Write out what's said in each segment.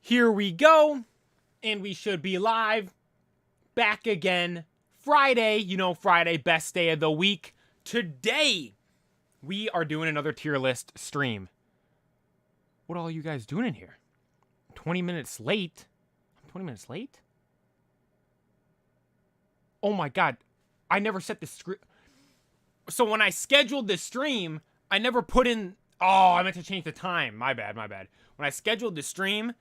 Here we go, and we should be live, back again, Friday, Friday, best day of the week. Today, we are doing another tier list stream. What all are you guys doing in here? 20 minutes late? 20 minutes late? Oh my god, I never set the screen. So when I scheduled the stream, I never put in, I meant to change the time. My bad. When I scheduled the stream,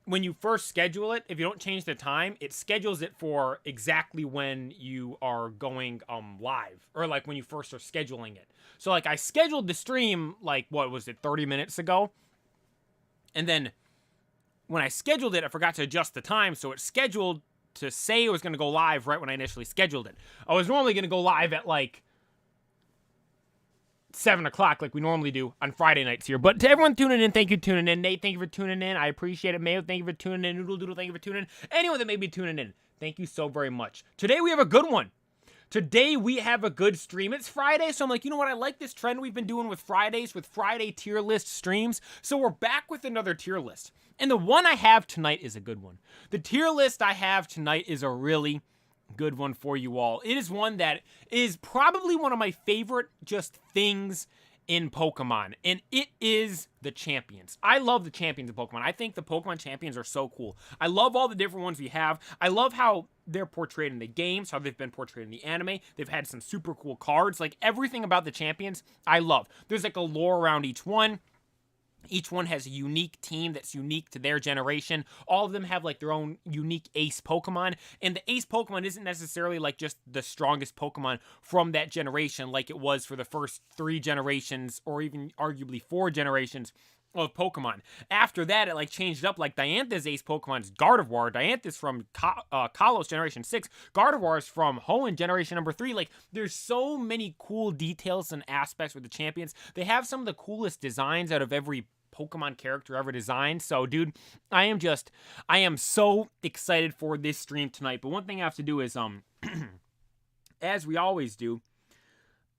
when you first schedule it, if you don't change the time, it schedules it for exactly when you are going live, or like when you first are scheduling it. So like I scheduled the stream like, what was it, 30 minutes ago? And then when I scheduled it, I forgot to adjust the time, so it's scheduled to say it was going to go live right when I initially scheduled it. I was normally going to go live at like 7 o'clock like we normally do on Friday nights here. But to everyone tuning in, thank you for tuning in. Nate, thank you for tuning in. I appreciate it. Mayo, thank you for tuning in. Noodle Doodle, thank you for tuning in. Anyone that may be tuning in, thank you so very much. Today we have a good one. Today we have a good stream. It's Friday, so I'm like, you know what? I like this trend we've been doing with Fridays, with Friday tier list streams. So we're back with another tier list. And the one I have tonight is a good one. The tier list I have tonight is a really good one for you all. It is one that is probably one of my favorite just things in Pokemon, and it is the champions. I love the champions of Pokemon. I think the Pokemon champions are so cool. I love all the different ones we have. I love how they're portrayed in the games, how they've been portrayed in the anime. They've had some super cool cards. Like, everything about the champions, I love. There's like a lore around each one. Each one has a unique team that's unique to their generation. All of them have like their own unique ace Pokemon. And the ace Pokemon isn't necessarily like just the strongest Pokemon from that generation like it was for the first 3 generations or even arguably 4 generations of Pokemon. After that, it like changed up. Like Diantha's ace Pokemon is Gardevoir. Diantha's from Kalos Generation 6. Gardevoir is from Hoenn Generation number 3. Like, there's so many cool details and aspects with the champions. They have some of the coolest designs out of every Pokemon character ever designed. So, dude, I am so excited for this stream tonight. But one thing I have to do is, as we always do,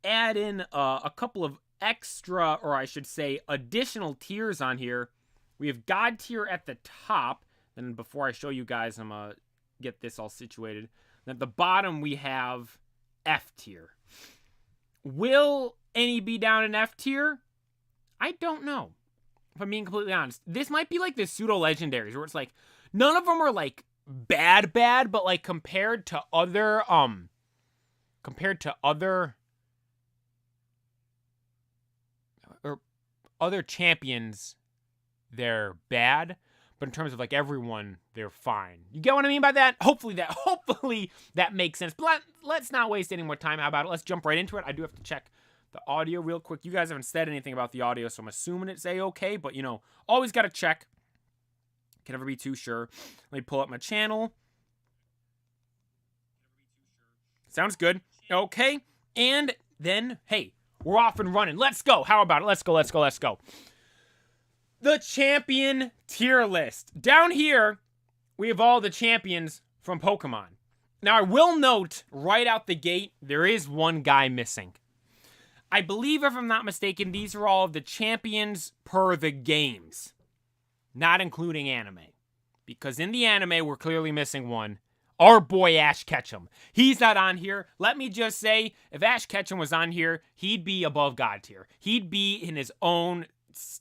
add in a couple of extra, or I should say additional tiers on here. We have God tier at the top. Then before I show you guys, I'm gonna get this all situated. Then at the bottom we have F tier. Will any be down in F tier? I don't know, if I'm being completely honest. This might be like the pseudo legendaries where it's like none of them are like bad, but like compared to other other champions, they're bad, but in terms of like everyone, they're fine. You get what I mean by that? Hopefully that makes sense. But let's not waste any more time. How about it? Let's jump right into it. I do have to check the audio real quick. You guys haven't said anything about the audio, so I'm assuming it's A-okay, but always got to check. Can never be too sure. Let me pull up my channel. Sounds good. Okay. And then, hey, we're off and running. Let's go. How about it? Let's go. The champion tier list. Down here, we have all the champions from Pokemon. Now, I will note right out the gate, there is one guy missing. I believe, if I'm not mistaken, these are all of the champions per the games, not including anime. Because in the anime, we're clearly missing one. Our boy Ash Ketchum. He's not on here. Let me just say, if Ash Ketchum was on here, he'd be above God tier. He'd be in his own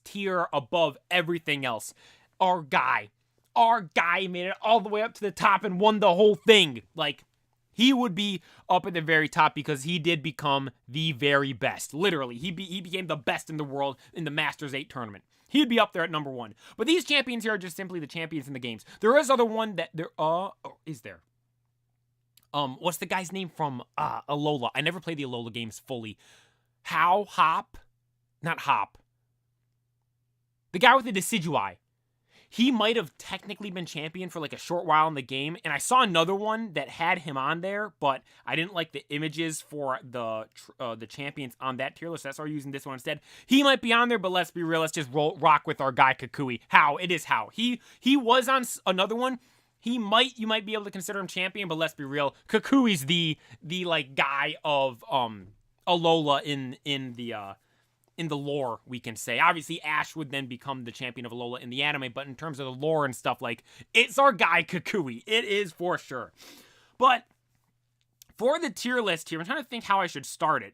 tier above everything else. Our guy made it all the way up to the top and won the whole thing. Like, he would be up at the very top because he did become the very best. Literally, he became the best in the world in the Masters 8 tournament. He'd be up there at number 1. But these champions here are just simply the champions in the games. There is other one that there is there. What's the guy's name from Alola? I never played the Alola games fully. Hop? Not Hop. The guy with the Decidueye. He might have technically been champion for like a short while in the game, and I saw another one that had him on there, but I didn't like the images for the champions on that tier list. That's why I'm using this one instead. He might be on there, but let's be real. Let's just rock with our guy Kukui. It is How. He was on another one. You might be able to consider him champion, but let's be real. Kukui's the like guy of Alola in in the lore, we can say. Obviously, Ash would then become the champion of Alola in the anime, but in terms of the lore and stuff, like, it's our guy Kukui. It is for sure. But for the tier list here, I'm trying to think how I should start it.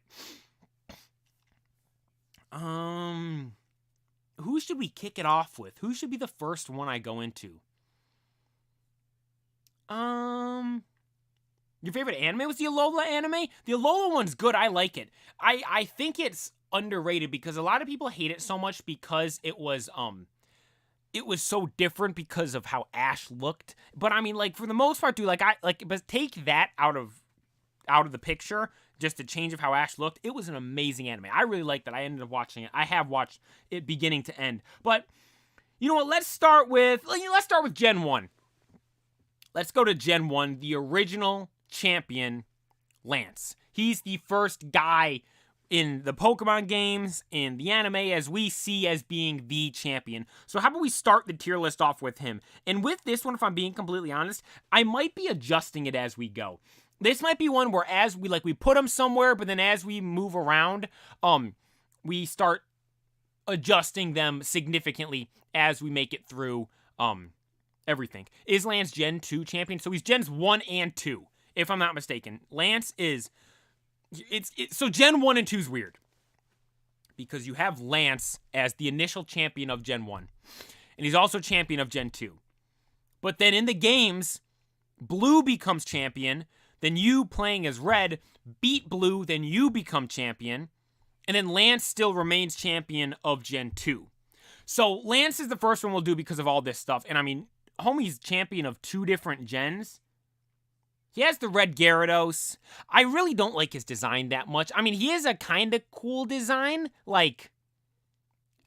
Who should we kick it off with? Who should be the first one I go into? Your favorite anime was the Alola anime? The Alola one's good. I like it. I think it's underrated because a lot of people hate it so much because it was so different because of how Ash looked. But I mean, like, for the most part, dude, but take that out of the picture, just the change of how Ash looked. It was an amazing anime. I really liked it. I ended up watching it. I have watched it beginning to end. But you know what? Let's start with Gen 1. Let's go to Gen 1, the original champion, Lance. He's the first guy in the Pokemon games, in the anime, as we see as being the champion. So how about we start the tier list off with him? And with this one, if I'm being completely honest, I might be adjusting it as we go. This might be one where as we put him somewhere, but then as we move around, we start adjusting them significantly as we make it through everything. Is Lance Gen 2 champion? So he's Gens 1 and 2, if I'm not mistaken. Lance is... So Gen 1 and 2 is weird. Because you have Lance as the initial champion of Gen 1. And he's also champion of Gen 2. But then in the games, Blue becomes champion. Then you, playing as Red, beat Blue. Then you become champion. And then Lance still remains champion of Gen 2. So Lance is the first one we'll do because of all this stuff. And I mean, homie's champion of 2 different gens. He has the red Gyarados. I really don't like his design that much. I mean, he is a kind of cool design. Like,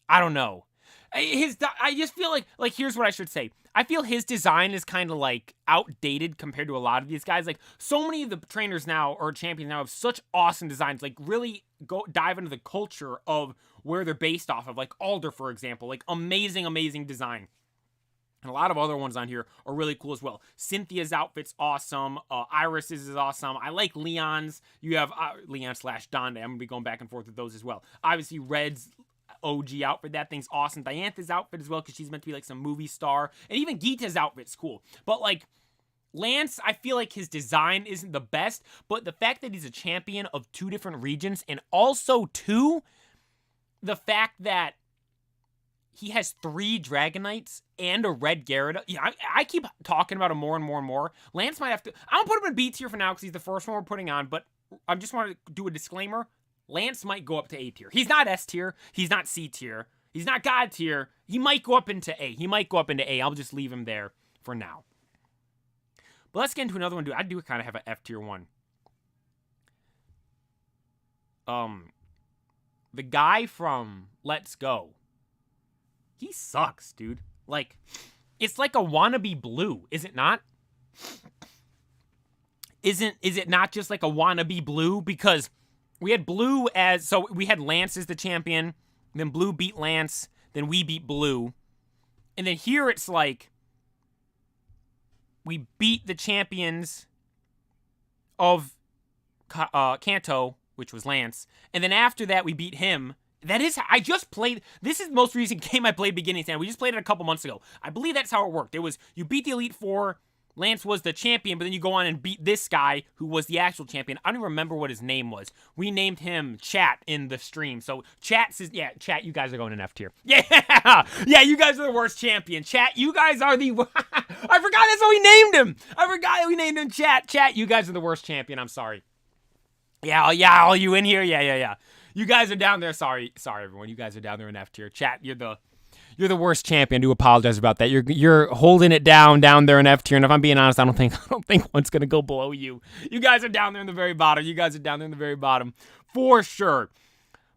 I don't know. I just feel like, here's what I should say. I feel his design is kind of, like, outdated compared to a lot of these guys. Like, so many of the trainers now, or champions now, have such awesome designs. Like, really dive into the culture of where they're based off of. Like, Alder, for example. Like, amazing, amazing design. And a lot of other ones on here are really cool as well. Cynthia's outfit's awesome. Iris's is awesome. I like Leon's. You have Leon/Donda. I'm going to be going back and forth with those as well. Obviously, Red's OG outfit. That thing's awesome. Diantha's outfit as well, because she's meant to be like some movie star. And even Geeta's outfit's cool. But like, Lance, I feel like his design isn't the best. But the fact that he's a champion of 2 different regions, and also, too, the fact that he has 3 Dragonites and a red Gyarados. Yeah, I keep talking about him more and more and more. Lance might have to... I don't put him in B tier for now because he's the first one we're putting on, but I just want to do a disclaimer. Lance might go up to A tier. He's not S tier. He's not C tier. He's not God tier. He might go up into A. I'll just leave him there for now. But let's get into another one, dude. I do kind of have an F tier one. The guy from Let's Go. He sucks, dude. Like, it's like a wannabe Blue, is it not? Is it not just like a wannabe Blue? Because we had Blue as... So we had Lance as the champion. Then Blue beat Lance. Then we beat Blue. And then here it's like... We beat the champions of Kanto, which was Lance. And then after that, we beat him. That is... I just played... This is the most recent game I played beginning to end. We just played it a couple months ago. I believe that's how it worked. It was... You beat the Elite Four... Lance was the champion, but then you go on and beat this guy who was the actual champion. I don't even remember what his name was. We named him Chat in the stream. So Chat says, yeah, Chat, you guys are going in F tier. Yeah, yeah, you guys are the worst champion. Chat, you guys are the... I forgot that's how we named him. I forgot that we named him Chat. Chat, you guys are the worst champion. I'm sorry. Yeah, all you in here? Yeah. You guys are down there. Sorry, everyone. You guys are down there in F tier. Chat, you're the worst champion. I do apologize about that. You're holding it down there in F tier. And if I'm being honest, I don't think one's gonna go below you. You guys are down there in the very bottom. For sure.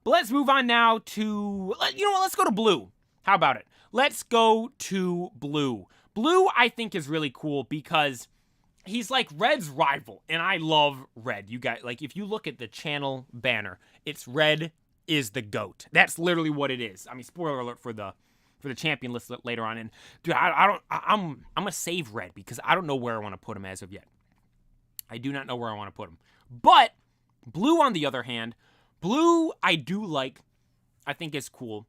But let's move on now to... You know what? Let's go to Blue. How about it? Let's go to Blue. Blue, I think, is really cool because he's like Red's rival. And I love Red. You guys, like, if you look at the channel banner, it's Red is the GOAT. That's literally what it is. I mean, spoiler alert for the champion list later on. And dude, I'm gonna save Red because I don't know where I want to put him as of yet. I do not know where I want to put him. But Blue, on the other hand, Blue I do like. I think is cool.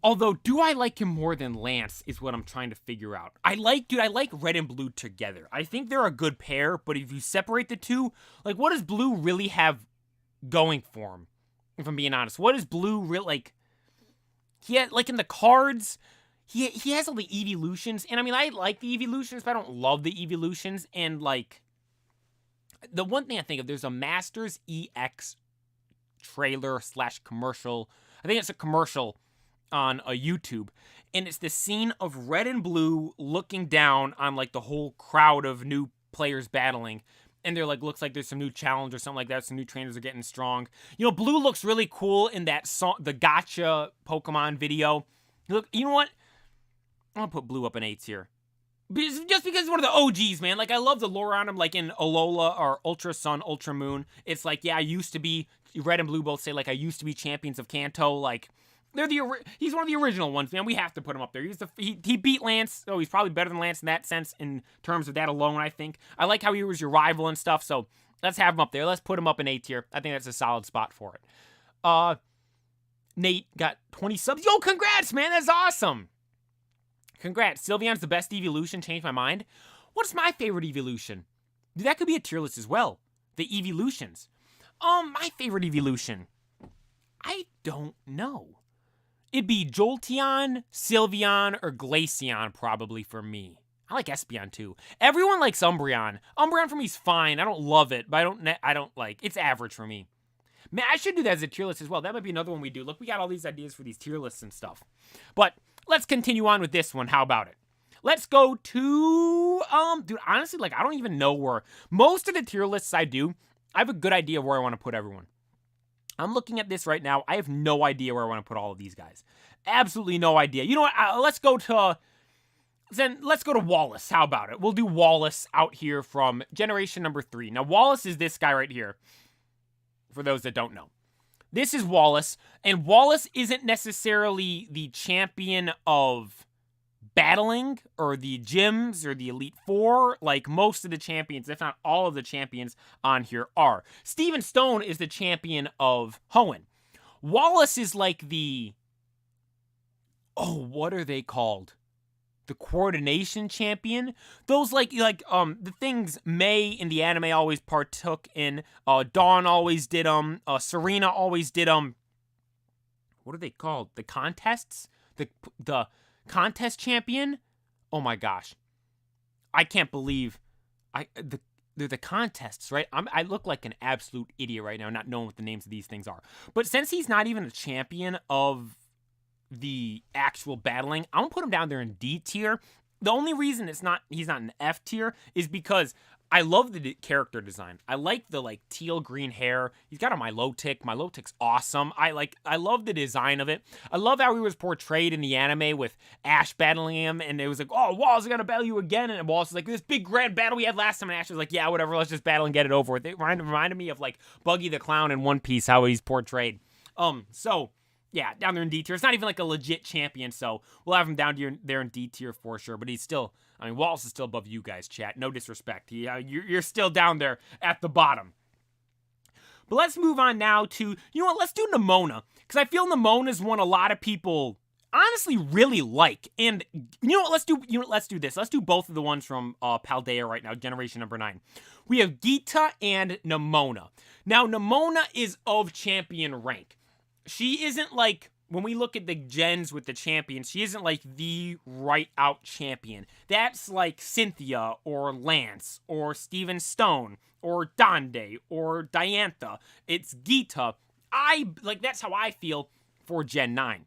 Although, do I like him more than Lance is what I'm trying to figure out. I like red and blue together. I think they're a good pair, but if you separate the two, like, what does blue really have going for him? If I'm being honest, what is blue really, like, he had, like, in the cards, he has all the evolutions, and I mean, I like the evolutions, but I don't love the evolutions, and, like, the one thing I think of, there's a Masters EX trailer / commercial. I think it's a commercial on a YouTube, and it's the scene of red and blue looking down on, like, the whole crowd of new players battling, and they're like, looks like there's some new challenge or something like that, some new trainers are getting strong. You know, blue looks really cool in that song, the Gotcha Pokemon video. Look, you know what? I'm gonna put blue up in 8 tier. Just because it's one of the OGs, man. Like, I love the lore on him, like in Alola or Ultra Sun, Ultra Moon. It's like, yeah, I used to be, red and blue both say, like, I used to be champions of Kanto, like, he's one of the original ones, man. We have to put him up there. He beat Lance. Oh, he's probably better than Lance in that sense, in terms of that alone, I think. I like how he was your rival and stuff, so let's have him up there. Let's put him up in 8 tier. I think that's a solid spot for it. Nate got 20 subs. Yo, congrats, man. That's awesome. Congrats. Sylveon's the best evolution. Changed my mind. What's my favorite evolution? Dude, that could be a tier list as well. The evolutions. My favorite evolution. I don't know. It'd be Jolteon, Sylveon, or Glaceon probably for me. I like Espeon too. Everyone likes Umbreon. Umbreon for me is fine. I don't love it, but I don't like. It's average for me. Man, I should do that as a tier list as well. That might be another one we do. Look, we got all these ideas for these tier lists and stuff. But let's continue on with this one. How about it? Let's go to dude, honestly, like, I don't even know where most of the tier lists I do. I have a good idea of where I want to put everyone. I'm looking at this right now. I have no idea where I want to put all of these guys. Absolutely no idea. You know what? Let's go to Wallace. How about it? We'll do Wallace out here from generation number 3. Now, Wallace is this guy right here, for those that don't know. This is Wallace, and Wallace isn't necessarily the champion of battling or the gyms or the Elite Four, like most of the champions, if not all of the champions on here are. Steven Stone is the champion of Hoenn. Wallace is like the, what are they called? The coordination champion? Those like the things May in the anime always partook in. Dawn always did them. Serena always did them. What are they called? The contests? The contest champion? Oh my gosh. I can't believe they're the contests, right? I look like an absolute idiot right now, not knowing what the names of these things are. But since he's not even a champion of the actual battling, I'm gonna put him down there in D tier. The only reason he's not in F tier is because I love the character design. I like the teal green hair. He's got a Milotic. Milotic's awesome. I love the design of it. I love how he was portrayed in the anime with Ash battling him, and it was like, oh, Wallace is gonna battle you again, and Wallace is like, this big grand battle we had last time, and Ash was like, yeah, whatever, let's just battle and get it over with. It reminded me of like Buggy the Clown in One Piece, how he's portrayed. So yeah, down there in D tier. It's not even like a legit champion, so we'll have him down there in D tier for sure. But he's still, I mean, Wallace is still above you guys, chat. No disrespect. You're still down there at the bottom. But let's move on now to, you know what, let's do Nemona. Because I feel Nemona is one a lot of people honestly really like. And you know what, let's do this. Let's do both of the ones from Paldea right now, generation number 9. We have Geeta and Nemona. Now, Nemona is of champion rank. She isn't like, when we look at the gens with the champions, she isn't like the right-out champion. That's like Cynthia or Lance or Steven Stone or Donde or Diantha. It's Geeta. That's how I feel for Gen 9.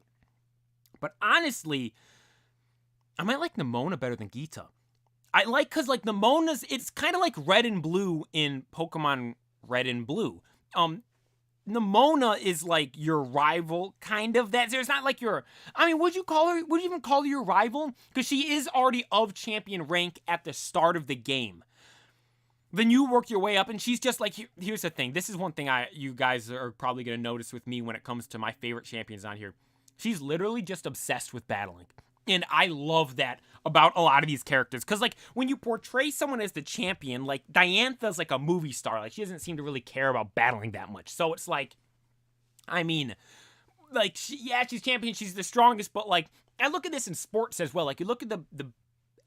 But honestly, I might like Nemona better than Geeta. Because Nemona's, it's kind of like red and blue in Pokemon Red and Blue. Nemona is like your rival, kind of. There's not like would you even call her your rival? Because she is already of champion rank at the start of the game. Then you work your way up, and she's just like, here's the thing. This is one thing you guys are probably going to notice with me when it comes to my favorite champions on here. She's literally just obsessed with battling. And I love that about a lot of these characters. Because, when you portray someone as the champion, Diantha's like a movie star. She doesn't seem to really care about battling that much. So it's like, she's champion, she's the strongest, but, like, I look at this in sports as well. Like, you look at the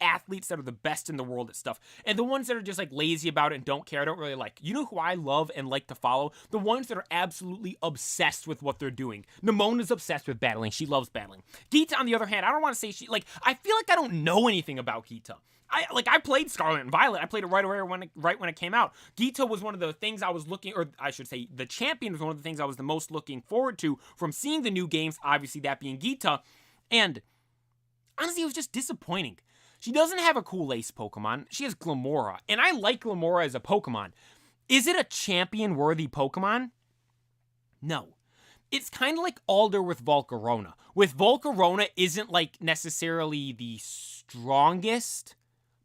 athletes that are the best in the world at stuff, and the ones that are just, like, lazy about it and don't care, I don't really like. You know who I love and like to follow? The ones that are absolutely obsessed with what they're doing. Nemona's obsessed with battling. She loves battling. Geeta, on the other hand, I don't want to say I feel like I don't know anything about Geeta. I played Scarlet and Violet. I played it right when it came out. Geeta was one of the things I was looking, or I should say, the champion was one of the things I was the most looking forward to from seeing the new games, obviously that being Geeta, and honestly, it was just disappointing. She doesn't have a cool ace Pokemon. She has Glamora, and I like Glamora as a Pokemon. Is it a champion-worthy Pokemon? No. It's kind of like Alder with Volcarona. With Volcarona isn't, like, necessarily the strongest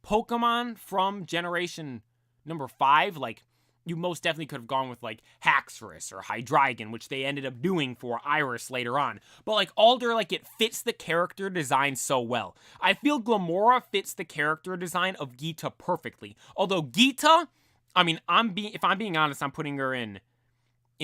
Pokemon from generation number 5. Like, you most definitely could have gone with, like, Haxorus or Hydreigon, which they ended up doing for Iris later on. But, like, Alder, like, it fits the character design so well. I feel Glamora fits the character design of Geeta perfectly. Although Geeta, I mean, if I'm being honest, I'm putting her in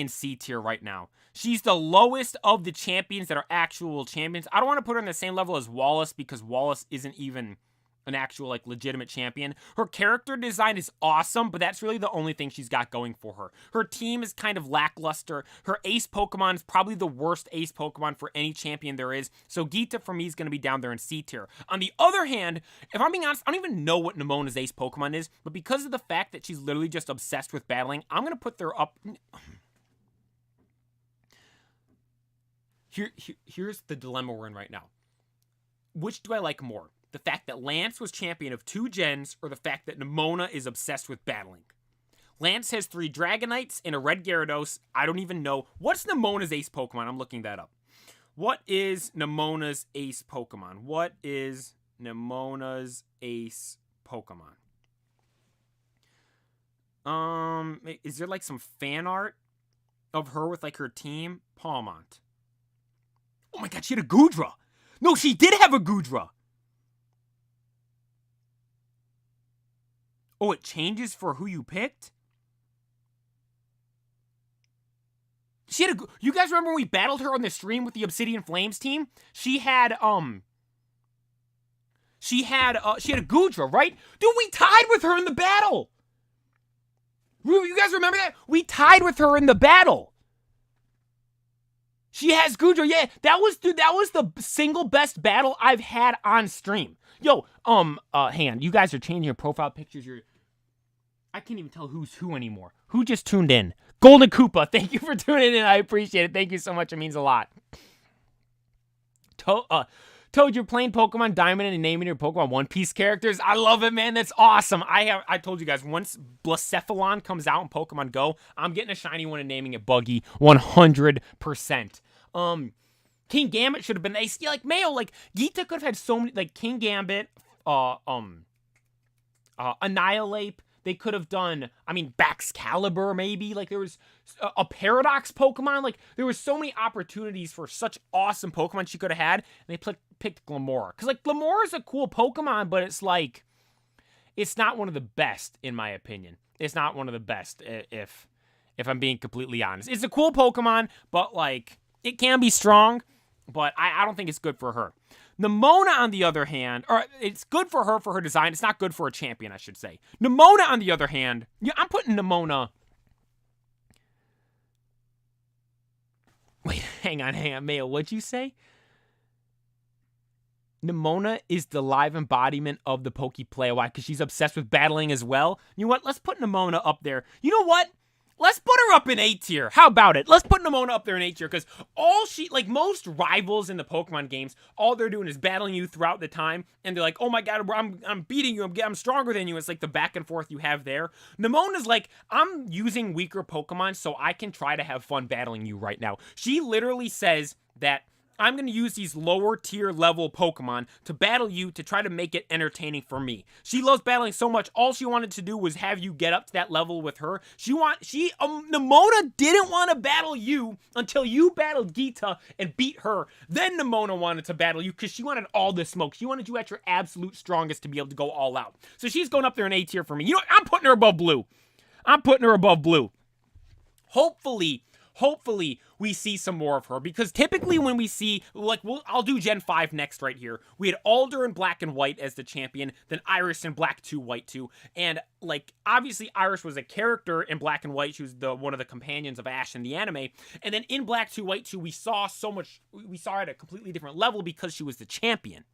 C tier right now. She's the lowest of the champions that are actual champions. I don't want to put her on the same level as Wallace, because Wallace isn't even an actual, like, legitimate champion. Her character design is awesome, but that's really the only thing she's got going for her. Her team is kind of lackluster. Her ace Pokemon is probably the worst ace Pokemon for any champion there is, so Geeta for me is going to be down there in C tier. On the other hand, if I'm being honest, I don't even know what Nemona's ace Pokemon is, but because of the fact that she's literally just obsessed with battling, I'm going to put her up. Here's the dilemma we're in right now. Which do I like more? The fact that Lance was champion of 2 gens, or the fact that Nemona is obsessed with battling? Lance has 3 Dragonites and a red Gyarados. I don't even know. What's Nemona's ace Pokemon? I'm looking that up. What is Nemona's ace Pokemon? What is Nemona's ace Pokemon? Is there, like, some fan art of her with, like, her team? Palmont. Oh my god, she had a Goodra! No, she did have a Goodra! Oh, it changes for who you picked? She had a... You guys remember when we battled her on the stream with the Obsidian Flames team? She had a Goodra, right? Dude, we tied with her in the battle! You guys remember that? We tied with her in the battle! She has Goodra, yeah. That was the single best battle I've had on stream. Yo, hang on. You guys are changing your profile pictures. I can't even tell who's who anymore. Who just tuned in? Golden Koopa, thank you for tuning in. I appreciate it. Thank you so much. It means a lot. Toad, you're playing Pokemon Diamond and naming your Pokemon One Piece characters. I love it, man. That's awesome. I told you guys, once Blacephalon comes out in Pokemon Go, I'm getting a shiny one and naming it Buggy 100%. King Gambit should have been ace. Yeah, like Mayo, like Geeta could have had so many, like King Gambit, Annihilate. They could have done, I mean, Baxcalibur maybe. Like, there was a Paradox Pokemon. Like, there was so many opportunities for such awesome Pokemon she could have had. And they picked Glamora. Because, like, Glamora's a cool Pokemon, but it's, like, it's not one of the best, in my opinion. It's not one of the best, if I'm being completely honest. It's a cool Pokemon, but, like, it can be strong. But I don't think it's good for her. Nemona, on the other hand, or it's good for her design. It's not good for a champion, I should say. Nemona, on the other hand, yeah, I'm putting Nemona. Wait, hang on, Mayo. What'd you say? Nemona is the live embodiment of the Pokeplay. Why? Because she's obsessed with battling as well. You know what? Let's put Nemona up there. You know what? Let's put her up in A tier. How about it? Let's put Nemona up there in A tier, because like most rivals in the Pokemon games, all they're doing is battling you throughout the time, and they're like, oh my god, I'm beating you, I'm stronger than you. It's like the back and forth you have there. Nemona's like, I'm using weaker Pokemon so I can try to have fun battling you right now. She literally says that I'm going to use these lower tier level Pokemon to battle you to try to make it entertaining for me. She loves battling so much, all she wanted to do was have you get up to that level with her. Nemona didn't want to battle you until you battled Geeta and beat her. Then Nemona wanted to battle you because she wanted all the smoke. She wanted you at your absolute strongest to be able to go all out. So she's going up there in A tier for me. You know what? I'm putting her above Blue. Hopefully, we see some more of her, because typically when we see, like, I'll do Gen 5 next right here. We had Alder in Black and White as the champion, then Iris in Black 2, White 2, and, like, obviously Iris was a character in Black and White. She was one of the companions of Ash in the anime, and then in Black 2, White 2, we saw her at a completely different level because she was the champion.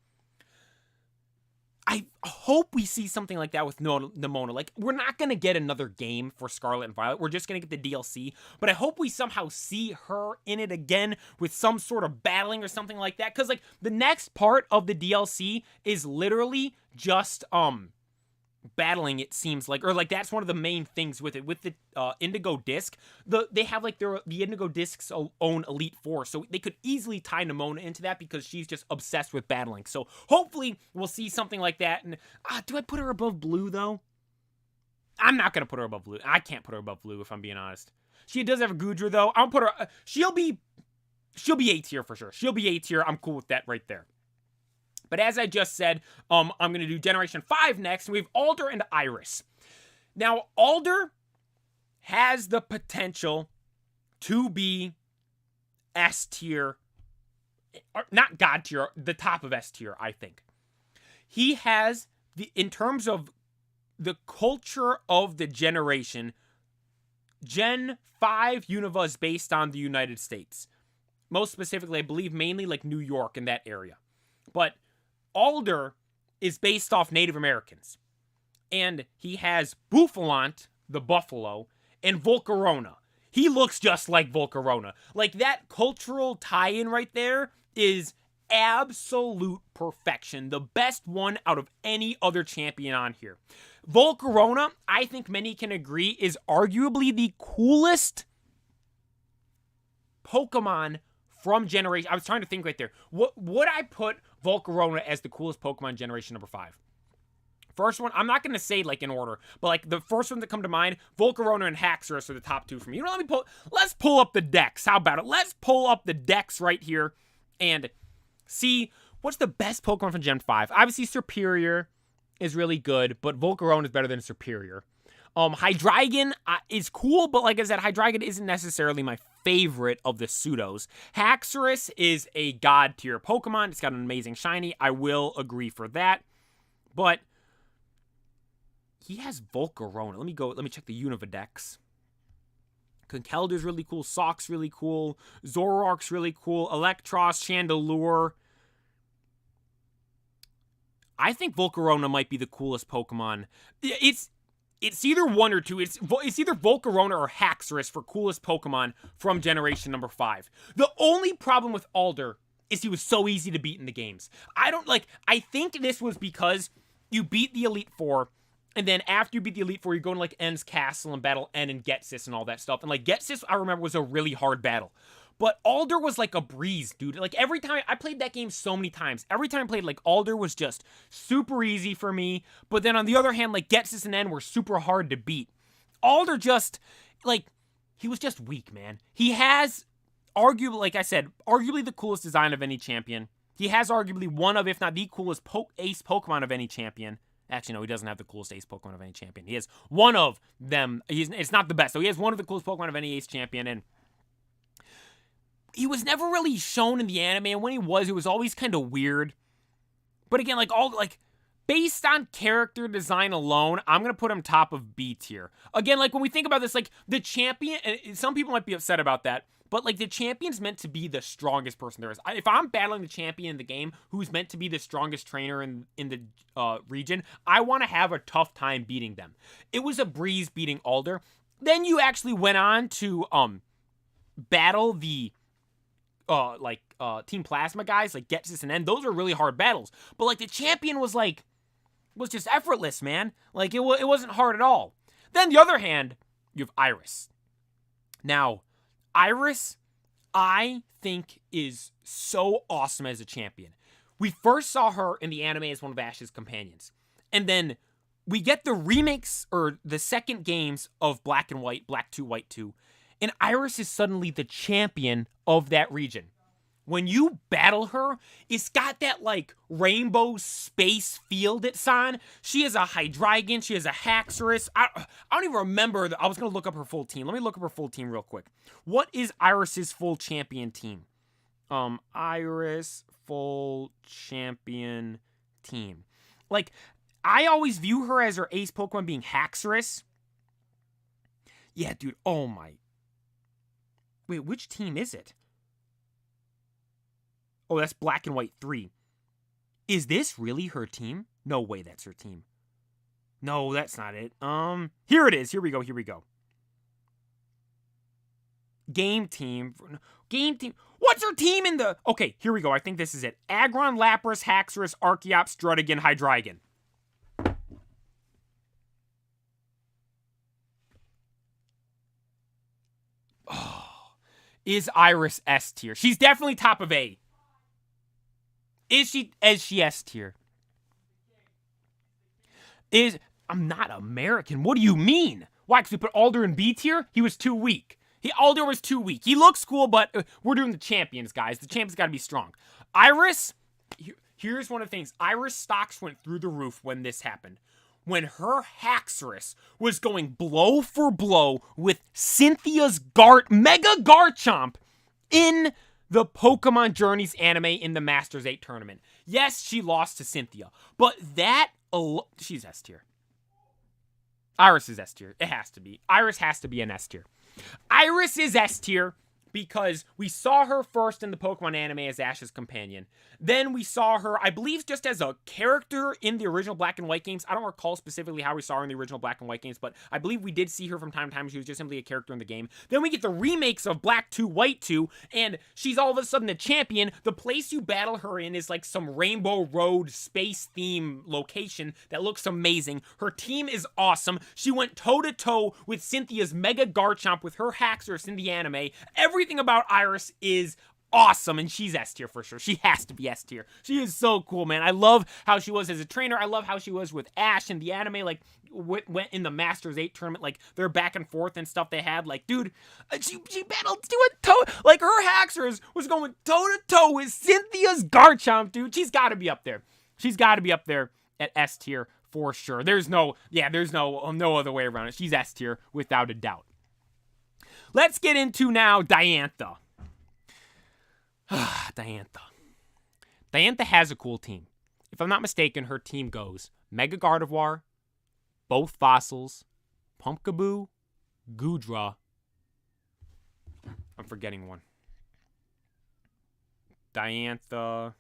I hope we see something like that with Nemona. Like, we're not going to get another game for Scarlet and Violet. We're just going to get the DLC. But I hope we somehow see her in it again with some sort of battling or something like that. Because, like, the next part of the DLC is literally just, battling, it seems like, or like that's one of the main things with it. With the Indigo Disc, they have like the Indigo Disc's own Elite Four, so they could easily tie Nemona into that because she's just obsessed with battling. So hopefully we'll see something like that. And do I put her above Blue though? I'm not gonna put her above Blue. I can't put her above Blue if I'm being honest. She does have a Gudra though. I'll put her. She'll be A tier for sure. She'll be A tier. I'm cool with that right there. But as I just said, I'm going to do Generation 5 next, and we have Alder and Iris. Now, Alder has the potential to be S tier, not God tier, the top of S tier, I think. He has, in terms of the culture of the generation, Gen 5 Unova is based on the United States. Most specifically, I believe mainly like New York and that area. But Alder is based off Native Americans. And he has Buffalant, the buffalo, and Volcarona. He looks just like Volcarona. Like, that cultural tie-in right there is absolute perfection. The best one out of any other champion on here. Volcarona, I think many can agree, is arguably the coolest Pokemon from generation. I was trying to think right there. Would I put Volcarona as the coolest Pokemon generation number 5? First one, I'm not going to say like in order, but like the first one that come to mind, Volcarona and Haxorus are the top 2 for me. You know, let's pull up the decks. How about it? Let's pull up the decks right here and see what's the best Pokemon from Gen 5. Obviously, Serperior is really good, but Volcarona is better than Serperior. Hydreigon is cool, but like I said, Hydreigon isn't necessarily my favorite of the pseudos. Haxorus is a god tier Pokemon. It's got an amazing shiny. I will agree for that. But he has Volcarona. Let me check the Unova Dex. Conkeldur's really cool. Sock's really cool. Zoroark's really cool. Electros, Chandelure. I think Volcarona might be the coolest Pokemon. It's either one or two. It's either Volcarona or Haxorus for coolest Pokemon from generation number 5. The only problem with Alder is he was so easy to beat in the games. I think this was because you beat the Elite Four, and then after you beat the Elite Four, you go to like N's Castle and battle N and Getsis and all that stuff. And like Getsis, I remember, was a really hard battle. But Alder was like a breeze, dude. Like every time, I played that game so many times. Every time I played, like, Alder was just super easy for me. But then on the other hand, like, Getsis and N were super hard to beat. Alder just, like, he was just weak, man. He has, arguably, like I said, arguably the coolest design of any champion. He has arguably one of, if not the coolest ace Pokemon of any champion. Actually, no, he doesn't have the coolest ace Pokemon of any champion. He has one of them. It's not the best. So he has one of the coolest Pokemon of any ace champion, and he was never really shown in the anime, and when he was, it was always kind of weird. But again, based on character design alone, I'm going to put him top of B tier. Again, like, when we think about this, like, the champion, and some people might be upset about that, but, like, the champion's meant to be the strongest person there is. If I'm battling the champion in the game, who's meant to be the strongest trainer in the region, I want to have a tough time beating them. It was a breeze beating Alder. Then you actually went on to, battle the Team Plasma guys, like Getsis and N. Those are really hard battles. But, like, the champion was just effortless, man. Like, it wasn't hard at all. Then, the other hand, you have Iris. Now, Iris, I think, is so awesome as a champion. We first saw her in the anime as one of Ash's companions. And then we get the remakes, or the second games of Black and White, Black 2, White 2. And Iris is suddenly the champion of that region. when you battle her, it's got that, like, rainbow space field it's on. She is a Hydreigon. She is a Haxorus. I don't even remember. I was going to look up her full team. Let me look up her full team real quick. What is Iris's full champion team? Iris full champion team. Like, I always view her as her ace Pokemon being Haxorus. Yeah, dude. Oh, my. Wait, which team is it? Oh, that's Black and White 3. Is this really her team? No way that's her team. No, that's not it. Here it is. Here we go. Game team. What's her team in the... Okay, here we go. I think this is it. Aggron, Lapras, Haxorus, Archeops, Strutigan, Hydreigon. Oh, is Iris S tier? She's definitely top of A. Is she S tier? I'm not American. What do you mean? Why? Because we put Alder in B tier? He was too weak. Alder was too weak. He looks cool, but we're doing the champions, guys. The champions got to be strong. Iris, here's one of the things. Iris stocks went through the roof when this happened. When her Haxorus was going blow for blow with Cynthia's Mega Garchomp in the Pokemon Journeys anime in the Masters 8 tournament. Yes, she lost to Cynthia, but that... she's S tier. Iris is S tier. It has to be. Iris has to be an S tier. Iris is S tier because we saw her first in the Pokemon anime as Ash's companion. Then we saw her, I believe, just as a character in the original Black and White games. I don't recall specifically how we saw her in the original Black and White games, but I believe we did see her from time to time. She was just simply a character in the game. Then we get the remakes of Black 2, White 2, and she's all of a sudden the champion. The place you battle her in is like some Rainbow Road space theme location that looks amazing. Her team is awesome. She went toe-to-toe with Cynthia's Mega Garchomp with her Haxorus in the anime. Everything about Iris is awesome, and she's S tier for sure. She has to be S tier. She is so cool, man. I love how she was as a trainer. I love how she was with Ash in the anime, like, went in the Masters 8 tournament, like, their back and forth and stuff they had. Like, dude, she battled like, her Haxorus was going toe-to-toe with Cynthia's Garchomp, dude. She's got to be up there. She's got to be up there at S tier for sure. There's no other way around it. She's S tier without a doubt. Let's get into now Diantha. Diantha. Diantha has a cool team. If I'm not mistaken, her team goes Mega Gardevoir, both fossils, Pumpkaboo, Goodra. I'm forgetting one. Diantha.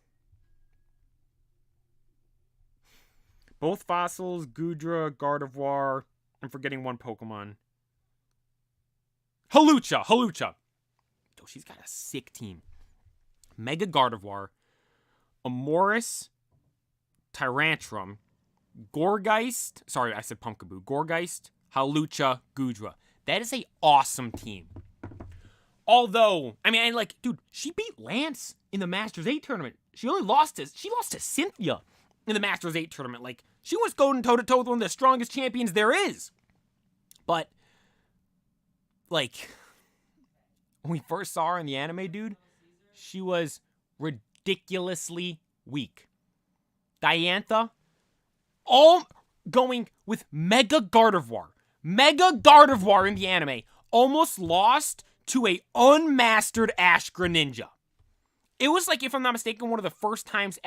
Both fossils, Goodra, Gardevoir. I'm forgetting one Pokemon. Hawlucha. Oh, she's got a sick team. Mega Gardevoir, Amoris, Tyrantrum, Gorgeist. Sorry, I said Pumpkaboo. Gorgeist, Hawlucha, Goodra. That is a awesome team. Although, I mean, like, dude, she beat Lance in the Masters 8 tournament. She lost to Cynthia in the Masters 8 tournament. Like, she was going toe-to-toe with one of the strongest champions there is. But, like, when we first saw her in the anime, dude, she was ridiculously weak. Diantha, all going with Mega Gardevoir. Mega Gardevoir in the anime almost lost to a unmastered Ash Greninja. It was like, if I'm not mistaken, one of the first times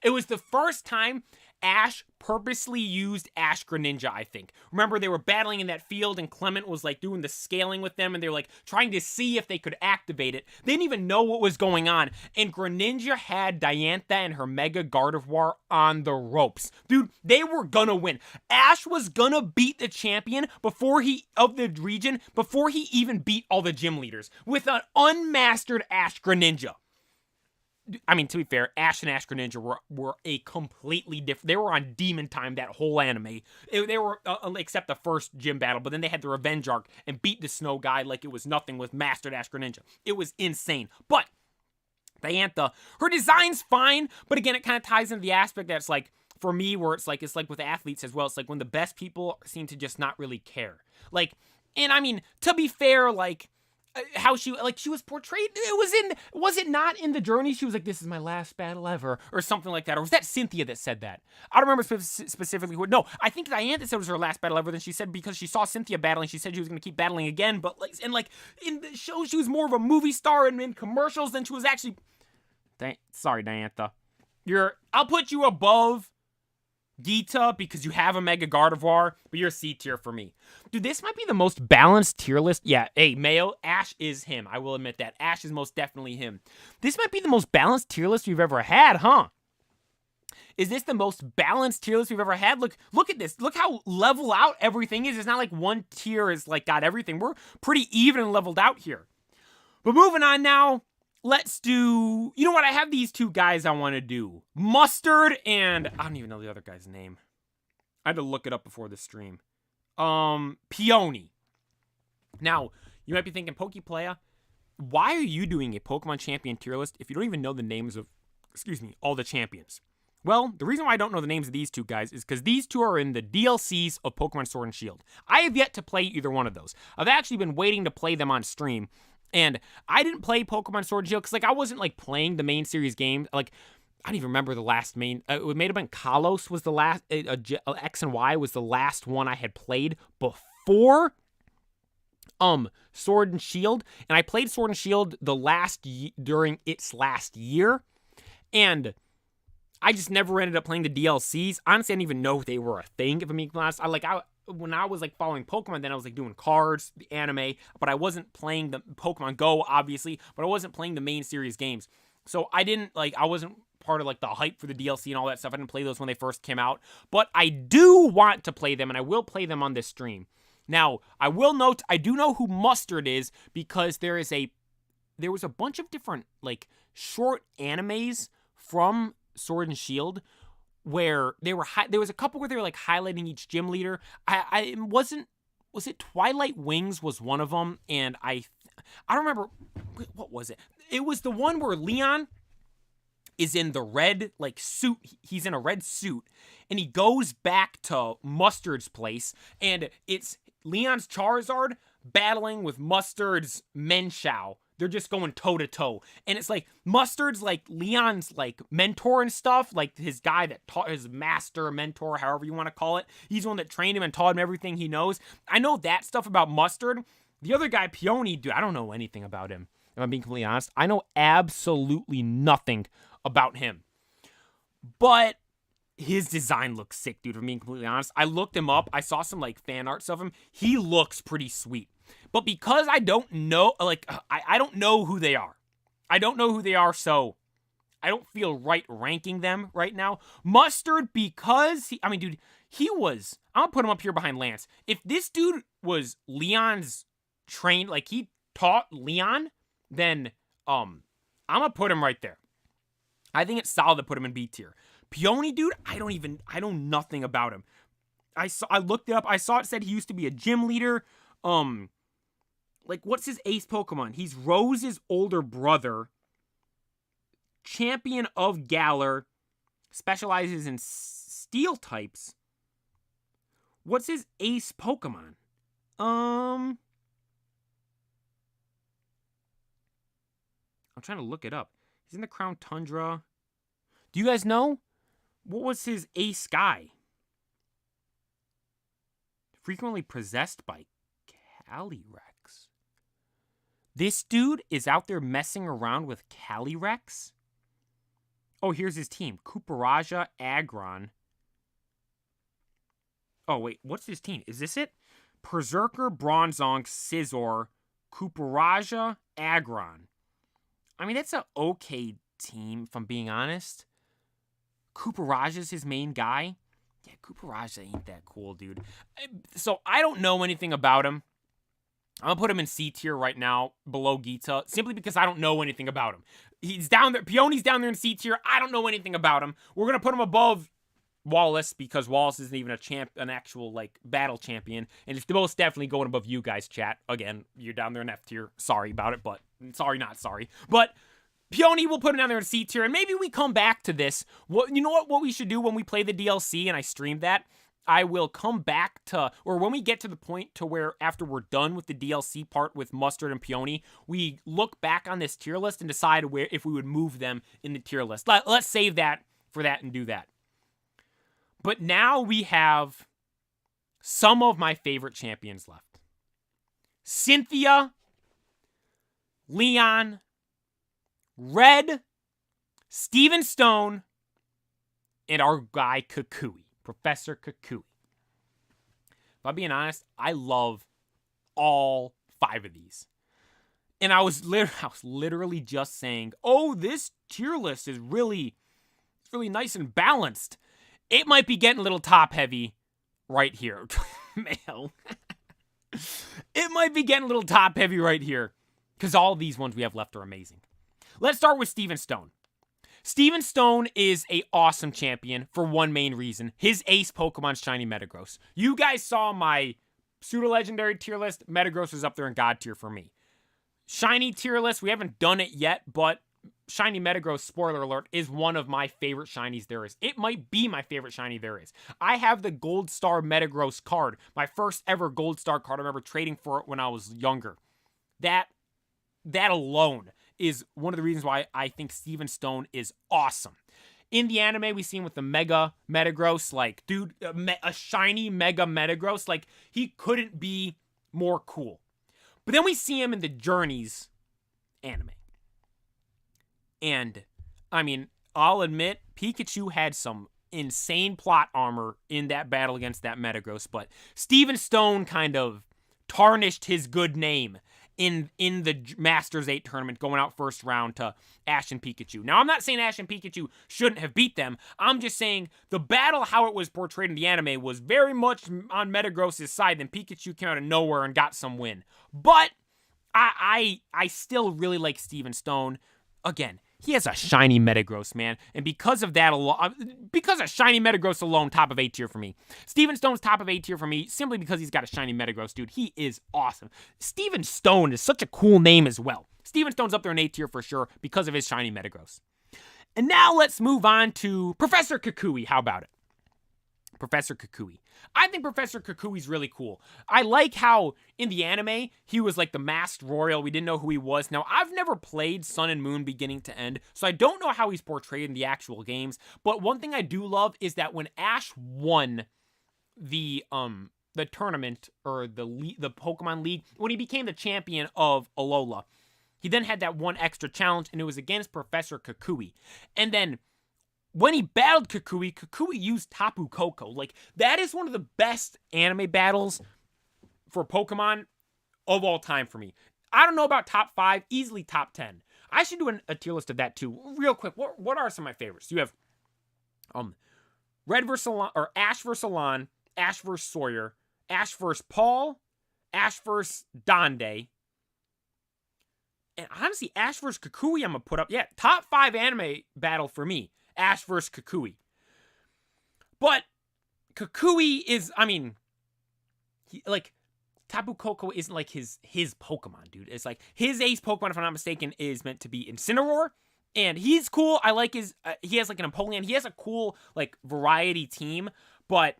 it was the first time Ash purposely used Ash Greninja, I think. Remember, they were battling in that field, and Clement was, like, doing the scaling with them, and they were, like, trying to see if they could activate it. They didn't even know what was going on, and Greninja had Diantha and her Mega Gardevoir on the ropes. Dude, they were gonna win. Ash was gonna beat the champion of the region before he even beat all the gym leaders with an unmastered Ash Greninja. I mean, to be fair, Ash and Ash Greninja were a completely different... They were on demon time that whole anime. They were, except the first gym battle, but then they had the revenge arc and beat the snow guy like it was nothing with mastered Ash Greninja. It was insane. But Diantha, her design's fine, but again, it kind of ties into the aspect that's like, for me, where it's like with athletes as well. It's like when the best people seem to just not really care. Like, and I mean, to be fair, like, how she was portrayed. Was it not in the journey? She was like, "This is my last battle ever," or something like that. Or was that Cynthia that said that? I don't remember specifically who. No, I think Diantha said it was her last battle ever. Then she said because she saw Cynthia battling, she said she was going to keep battling again. But like in the show, she was more of a movie star and in commercials than she was actually. Sorry, Diantha. I'll put you above Geeta because you have a Mega Gardevoir, but you're C tier for me. Dude, this might be the most balanced tier list. Yeah, hey, Mayo, Ash is him. I will admit that. Ash is most definitely him. This might be the most balanced tier list we've ever had, huh? Is this the most balanced tier list we've ever had? Look at this. Look how level out everything is. It's not like one tier is like got everything. We're pretty even and leveled out here. But moving on now. Let's do, you know what, I have these two guys I want to do. Mustard and, I don't even know the other guy's name. I had to look it up before the stream. Peony. Now, you might be thinking, Pokeplaya, why are you doing a Pokemon champion tier list if you don't even know the names of, all the champions? Well, the reason why I don't know the names of these two guys is because these two are in the DLCs of Pokemon Sword and Shield. I have yet to play either one of those. I've actually been waiting to play them on stream. And I didn't play Pokemon Sword and Shield because, I wasn't, playing the main series game. I don't even remember the last main. It may have been Kalos was the last. X and Y was the last one I had played before Sword and Shield. And I played Sword and Shield during its last year. And I just never ended up playing the DLCs. Honestly, I didn't even know if they were a thing, if I'm being honest. When I was following Pokemon, then I was doing cards, the anime, but I wasn't playing the Pokemon Go, obviously, but I wasn't playing the main series games. So I didn't I wasn't part of the hype for the DLC and all that stuff. I didn't play those when they first came out, but I do want to play them and I will play them on this stream. Now, I will note, I do know who Mustard is because there was a bunch of different short animes from Sword and Shield where there was a couple where they were highlighting each gym leader. Was it Twilight Wings was one of them, and I don't remember, what was it? It was the one where Leon is in the red suit. He's in a red suit, and he goes back to Mustard's place, and it's Leon's Charizard battling with Mustard's Menshao. They're just going toe-to-toe. And it's Mustard's Leon's mentor and stuff. His guy that taught his master, mentor, however you want to call it. He's the one that trained him and taught him everything he knows. I know that stuff about Mustard. The other guy, Peony, dude, I don't know anything about him. If I'm being completely honest. I know absolutely nothing about him. But his design looks sick, dude, if I'm being completely honest. I looked him up. I saw some fan arts of him. He looks pretty sweet. But because I don't know, I don't know who they are. I don't know who they are, so I don't feel right ranking them right now. Mustard, because I'm gonna put him up here behind Lance. If this dude was Leon's trained, he taught Leon, then I'm gonna put him right there. I think it's solid to put him in B tier. Peony, dude, I know nothing about him. I looked it up. I saw it said he used to be a gym leader. What's his ace Pokemon? He's Rose's older brother. Champion of Galar. Specializes in steel types. What's his ace Pokemon? I'm trying to look it up. He's in the Crown Tundra. Do you guys know? What was his ace guy? Frequently possessed by Calyrex. This dude is out there messing around with Calyrex. Oh, here's his team. Kuparaja, Aggron. Oh, wait. What's his team? Is this it? Berserker, Bronzong, Scizor, Kuparaja, Aggron. I mean, that's an okay team, if I'm being honest. Kuparaja's his main guy. Yeah, Kuparaja ain't that cool, dude. So, I don't know anything about him. I'm going to put him in C tier right now, below Geeta, simply because I don't know anything about him. He's down there. Peony's down there in C tier. I don't know anything about him. We're going to put him above Wallace, because Wallace isn't even an actual, battle champion. And it's most definitely going above you guys, chat. Again, you're down there in F tier. Sorry about it, but sorry, not sorry. But Peony will put him down there in C tier, and maybe we come back to this. You know what we should do when we play the DLC and I stream that? I will come back to, or when we get to the point to where after we're done with the DLC part with Mustard and Peony, we look back on this tier list and decide where if we would move them in the tier list. Let's save that for that and do that. But now we have some of my favorite champions left. Cynthia, Leon, Red, Steven Stone, and our guy Kukui, Professor Kukui. If I'm being honest, I love all 5 of these. And I was literally just saying, oh, this tier list is really nice and balanced. It might be getting a little top heavy right here. Mail. It might be getting a little top heavy right here. Because all these ones we have left are amazing. Let's start with Steven Stone. Steven Stone is an awesome champion for one main reason. His ace Pokemon Shiny Metagross. You guys saw my pseudo-legendary tier list. Metagross is up there in God tier for me. Shiny tier list, we haven't done it yet, but Shiny Metagross, spoiler alert, is one of my favorite shinies there is. It might be my favorite shiny there is. I have the Gold Star Metagross card. My first ever Gold Star card. I remember trading for it when I was younger. That alone is one of the reasons why I think Steven Stone is awesome. In the anime, we see him with the Mega Metagross. Like, dude, a shiny Mega Metagross. Like, he couldn't be more cool. But then we see him in the Journeys anime. And, I mean, I'll admit, Pikachu had some insane plot armor in that battle against that Metagross. But Steven Stone kind of tarnished his good name in the Masters 8 tournament, going out first round to Ash and Pikachu. Now, I'm not saying Ash and Pikachu shouldn't have beat them. I'm just saying the battle, how it was portrayed in the anime, was very much on Metagross' side. Then Pikachu came out of nowhere and got some win. But I still really like Steven Stone. Again, he has a shiny Metagross, man. And because of that alone, because of shiny Metagross alone, top of A tier for me. Steven Stone's top of A tier for me, simply because he's got a shiny Metagross, dude. He is awesome. Steven Stone is such a cool name as well. Steven Stone's up there in A tier for sure because of his shiny Metagross. And now let's move on to Professor Kukui. How about it? Professor Kukui. I think Professor Kukui's really cool. I like how in the anime, he was like the masked royal. We didn't know who he was. Now, I've never played Sun and Moon beginning to end, so I don't know how he's portrayed in the actual games. But one thing I do love is that when Ash won the tournament, or the Pokemon League, when he became the champion of Alola, he then had that one extra challenge, and it was against Professor Kukui. And then when he battled Kukui, Kukui used Tapu Koko. Like, that is one of the best anime battles for Pokemon of all time for me. I don't know about top 5, easily top 10. I should do a tier list of that too. Real quick, what are some of my favorites? You have Red versus Alon, or Ash versus Alon, Ash versus Sawyer, Ash versus Paul, Ash versus Donde. And honestly, Ash versus Kukui I'm going to put up. Yeah, top 5 anime battle for me. Ash versus Kukui. But Kukui is, I mean, Tapu Koko isn't like his Pokemon, dude. It's like his ace Pokemon, if I'm not mistaken, is meant to be Incineroar. And he's cool. I like his, he has like an Empoleon. He has a cool, like, variety team. But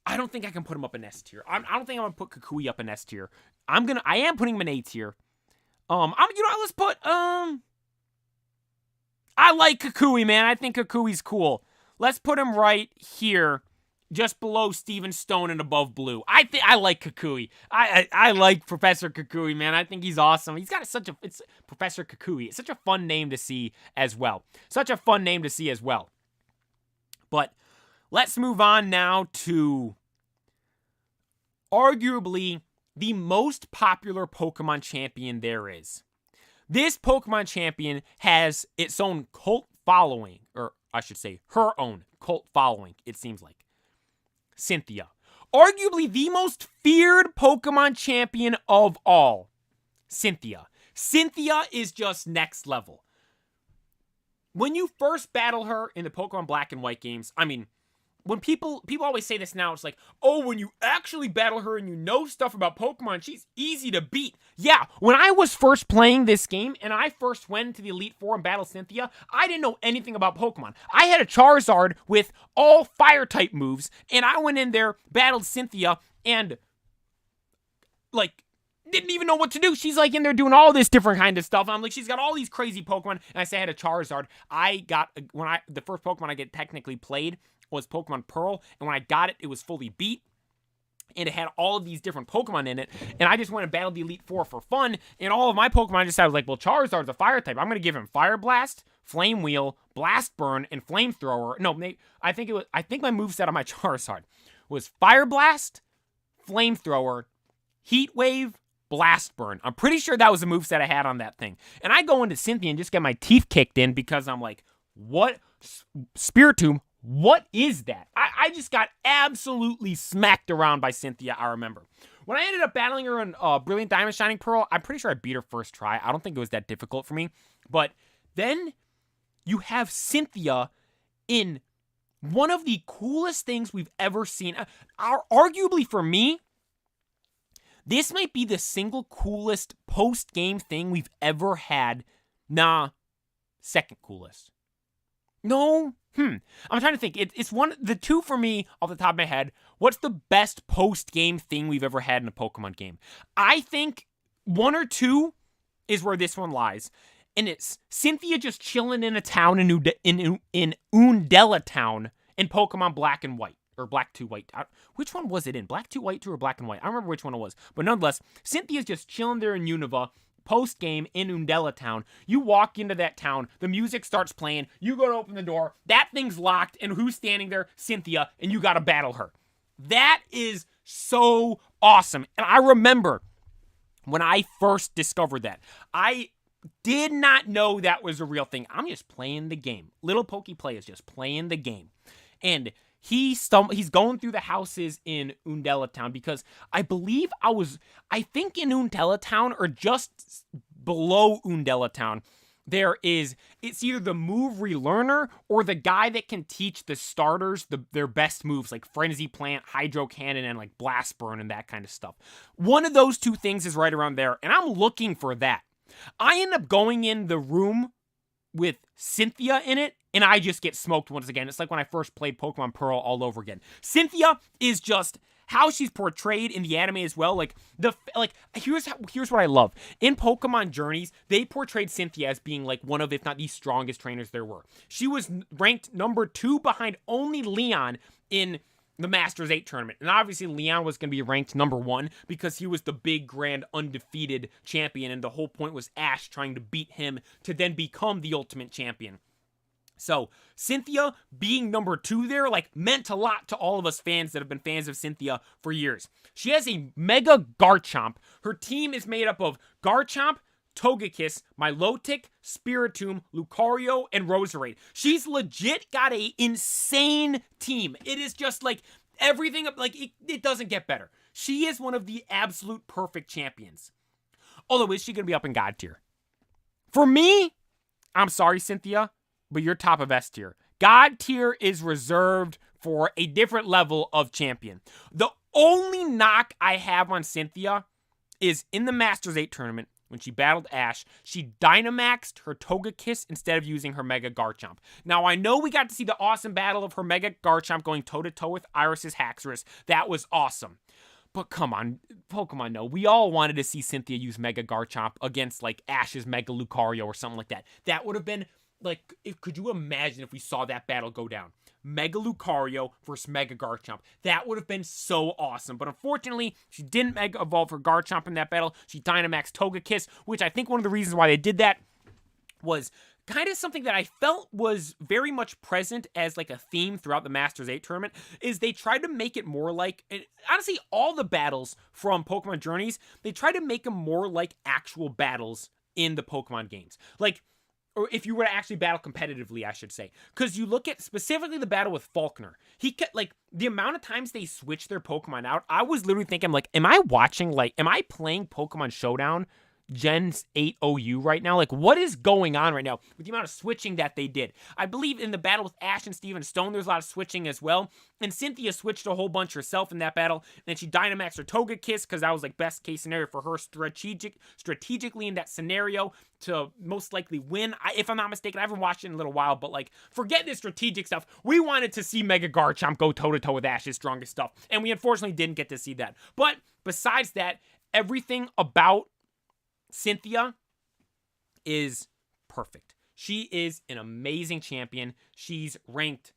I don't think I can put him up in S tier. I don't think I'm going to put Kukui up in S tier. I am putting him in A tier. Let's put, I like Kukui, man. I think Kukui's cool. Let's put him right here, just below Steven Stone and above Blue. I like Kukui. I like Professor Kukui, man. I think he's awesome. He's got it's Professor Kukui. It's such a fun name to see as well. But let's move on now to arguably the most popular Pokemon champion there is. This Pokemon champion has its own cult following, or I should say her own cult following, it seems like. Cynthia. Arguably the most feared Pokemon champion of all. Cynthia. Cynthia is just next level. When you first battle her in the Pokemon Black and White games, I mean, when people always say this now, it's like, oh, when you actually battle her and you know stuff about Pokemon, she's easy to beat. Yeah, when I was first playing this game and I first went to the Elite Four and battled Cynthia, I didn't know anything about Pokemon. I had a Charizard with all fire-type moves, and I went in there, battled Cynthia, and, like, didn't even know what to do. She's like in there doing all this different kind of stuff. I'm like, she's got all these crazy Pokemon. And I say I had a Charizard. The first Pokemon I get technically played was Pokemon Pearl. And when I got it, it was fully beat. And it had all of these different Pokemon in it. And I just went and battled the Elite Four for fun. And all of my Pokemon, I decided, like, well, Charizard's a fire type. I'm going to give him Fire Blast, Flame Wheel, Blast Burn, and Flamethrower. No, I think my moveset on my Charizard was Fire Blast, Flamethrower, Heat Wave, Blast Burn. I'm pretty sure that was a moveset I had on that thing. And I go into Cynthia and just get my teeth kicked in because I'm like, what? Spiritomb? What is that? I just got absolutely smacked around by Cynthia, I remember. When I ended up battling her in Brilliant Diamond Shining Pearl, I'm pretty sure I beat her first try. I don't think it was that difficult for me. But then you have Cynthia in one of the coolest things we've ever seen. Arguably for me, this might be the single coolest post-game thing we've ever had. Nah, second coolest. No, I'm trying to think. It's the two for me off the top of my head. What's the best post-game thing we've ever had in a Pokemon game? I think one or two is where this one lies. And it's Cynthia just chilling in a town in Undella Town in Pokemon Black and White. Or Black 2 White. Which one was it in? Black 2 White 2 or Black and White? I don't remember which one it was. But nonetheless, Cynthia's just chilling there in Unova, post-game in Undella Town. You walk into that town, the music starts playing, you go to open the door, that thing's locked, and who's standing there? Cynthia, and you gotta battle her. That is so awesome. And I remember when I first discovered that, I did not know that was a real thing. I'm just playing the game. Little Pokeplay is just playing the game. And he's going through the houses in Undella Town because I think in Undella Town or just below Undella Town, it's either the move relearner or the guy that can teach the starters their best moves like Frenzy Plant, Hydro Cannon, and like Blast Burn and that kind of stuff. One of those two things is right around there, and I'm looking for that. I end up going in the room with Cynthia in it, and I just get smoked once again. It's like when I first played Pokemon Pearl all over again. Cynthia is just how she's portrayed in the anime as well. Here's what I love. In Pokemon Journeys, they portrayed Cynthia as being like one of, if not the strongest trainers there were. She was ranked number 2 behind only Leon in the Masters 8 tournament. And obviously Leon was going to be ranked number 1 because he was the big, grand, undefeated champion. And the whole point was Ash trying to beat him to then become the ultimate champion. So Cynthia being number 2 there, meant a lot to all of us fans that have been fans of Cynthia for years. She has a Mega Garchomp. Her team is made up of Garchomp, Togekiss, Milotic, Spiritomb, Lucario, and Roserade. She's legit got a insane team. It is just everything, it doesn't get better. She is one of the absolute perfect champions. Although, is she going to be up in God tier? For me, I'm sorry, Cynthia, but you're top of S tier. God tier is reserved for a different level of champion. The only knock I have on Cynthia is in the Masters 8 tournament, when she battled Ash, she Dynamaxed her Togekiss instead of using her Mega Garchomp. Now, I know we got to see the awesome battle of her Mega Garchomp going toe-to-toe with Iris's Haxorus. That was awesome. But come on, Pokemon, no. We all wanted to see Cynthia use Mega Garchomp against, Ash's Mega Lucario or something like that. That would have been, could you imagine if we saw that battle go down? Mega Lucario versus Mega Garchomp. That would have been so awesome. But unfortunately, she didn't Mega Evolve her Garchomp in that battle. She Dynamaxed Togekiss, which I think one of the reasons why they did that was kind of something that I felt was very much present as a theme throughout the Masters 8 tournament, is they tried to make it more honestly, all the battles from Pokemon Journeys, they tried to make them more like actual battles in the Pokemon games. Or if you were to actually battle competitively, I should say. Because you look at specifically the battle with Faulkner. He kept, the amount of times they switched their Pokemon out, I was literally thinking, am I watching, am I playing Pokemon Showdown Gen 8 OU right now? Like, what is going on right now with the amount of switching that they did? I believe in the battle with Ash and Steven Stone, there's a lot of switching as well. And Cynthia switched a whole bunch herself in that battle. And then she Dynamaxed her Togekiss because that was like best case scenario for her strategically in that scenario to most likely win. If I'm not mistaken, I haven't watched it in a little while, but like, forget this strategic stuff. We wanted to see Mega Garchomp go toe-to-toe with Ash's strongest stuff. And we unfortunately didn't get to see that. But besides that, everything about Cynthia is perfect. She is an amazing champion. She's ranked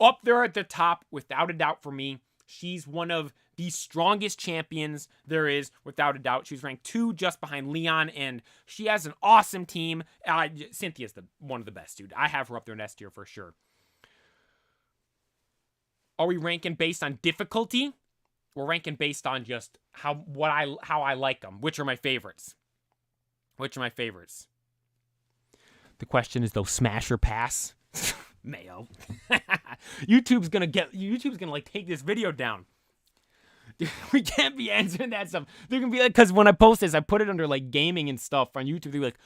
up there at the top without a doubt for me. She's one of the strongest champions there is without a doubt. She's ranked 2 just behind Leon, and she has an awesome team. Cynthia's one of the best, dude. I have her up there in S tier for sure. Are we ranking based on difficulty? We're ranking based on just how I like them. Which are my favorites? Which are my favorites? The question is though, smash or pass? Mayo. YouTube's gonna like take this video down. Dude, we can't be answering that stuff. They're gonna be like, because when I post this, I put it under like gaming and stuff on YouTube. They're like,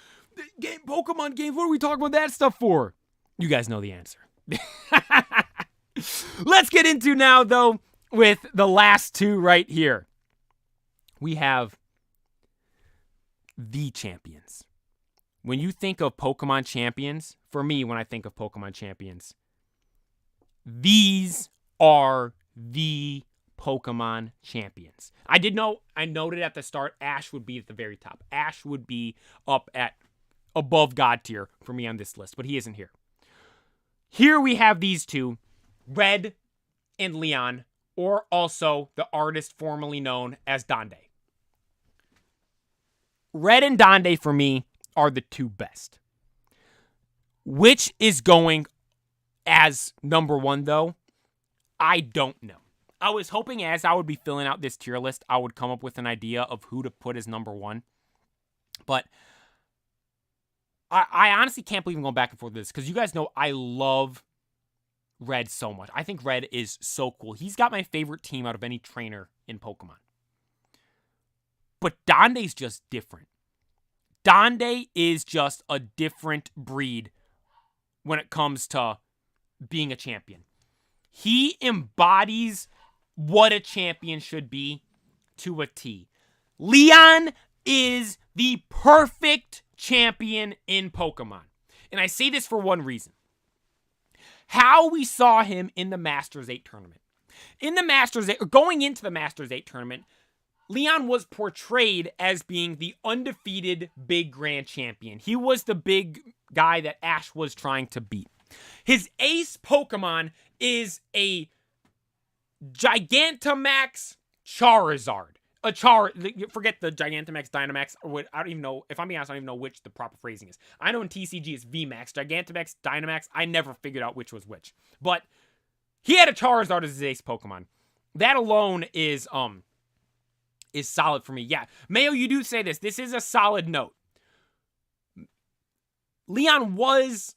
Pokemon games. What are we talking about that stuff for? You guys know the answer. Let's get into now though, with the last 2 right here. We have the champions. When you think of Pokemon champions, for me, when I think of Pokemon champions, these are the Pokemon champions. I noted at the start, Ash would be at the very top. Ash would be up at above God tier for me on this list, but he isn't here. Here we have these 2, Red and Leon, or also the artist formerly known as Donde. Red and Donde for me are the 2 best. Which is going as number 1 though? I don't know. I was hoping as I would be filling out this tier list, I would come up with an idea of who to put as number 1. But I honestly can't believe I'm going back and forth with this, because you guys know I love Red so much. I think Red is so cool. He's got my favorite team out of any trainer in Pokemon. But Donde's just different. Donde is just a different breed when it comes to being a champion. He embodies what a champion should be to a T. Leon is the perfect champion in Pokemon. And I say this for one reason. How we saw him in the Masters 8 tournament. In the Masters 8, going into the Masters 8 tournament, Leon was portrayed as being the undefeated big grand champion. He was the big guy that Ash was trying to beat. His ace Pokemon is a Gigantamax Charizard. Forget the Gigantamax, Dynamax, or I don't even know, if I'm being honest, I don't even know which the proper phrasing is. I know in TCG it's VMAX, Gigantamax, Dynamax, I never figured out which was which. But he had a Charizard as his ace Pokemon. That alone is solid for me. Yeah, Mayo, you do say this. This is a solid note. Leon was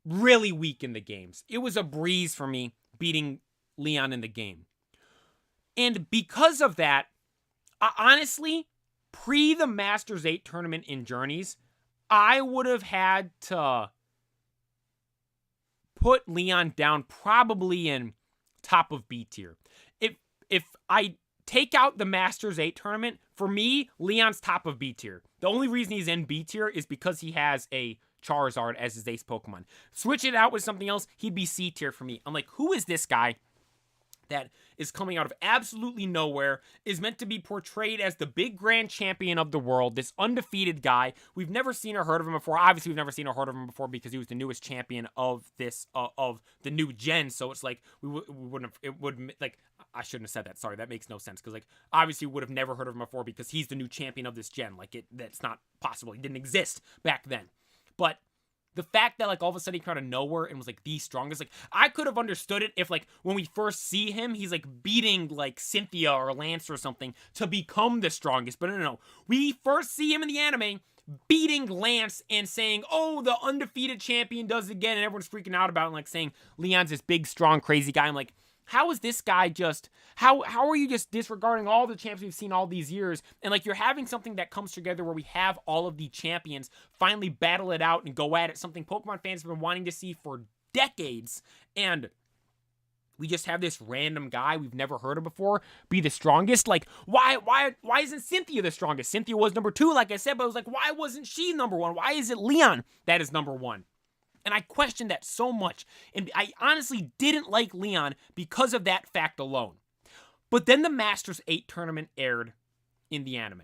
really weak in the games. It was a breeze for me beating Leon in the game. And because of that, honestly, pre the Masters 8 tournament in Journeys, I would have had to put Leon down probably in top of B tier. If I take out the Masters 8 tournament, for me, Leon's top of B tier. The only reason he's in B tier is because he has a Charizard as his ace Pokemon. Switch it out with something else, he'd be C tier for me. I'm like, who is this guy that is coming out of absolutely nowhere, is meant to be portrayed as the big grand champion of the world, this undefeated guy? We've never seen or heard of him before. Obviously, we've never seen or heard of him before because he was the newest champion of this, of the new gen. So it's like, I shouldn't have said that. Sorry, that makes no sense. Because, like, obviously we would have never heard of him before because he's the new champion of this gen. Like, that's not possible. He didn't exist back then. But the fact that, like, all of a sudden he came out of nowhere and was, like, the strongest, like, I could have understood it if, like, when we first see him, he's, like, beating, like, Cynthia or Lance or something to become the strongest. But no. We first see him in the anime beating Lance and saying, oh, the undefeated champion does it again, and everyone's freaking out about it and, like, saying Leon's this big, strong, crazy guy. I'm like, How is this guy just, how are you just disregarding all the champs we've seen all these years? And like, you're having something that comes together where we have all of the champions finally battle it out and go at it, something Pokemon fans have been wanting to see for decades. And we just have this random guy we've never heard of before be the strongest. Like, why isn't Cynthia the strongest? Cynthia was number 2, like I said, but I was like, why wasn't she number 1? Why is it Leon that is number 1? And I questioned that so much. And I honestly didn't like Leon because of that fact alone. But then the Masters 8 tournament aired in the anime.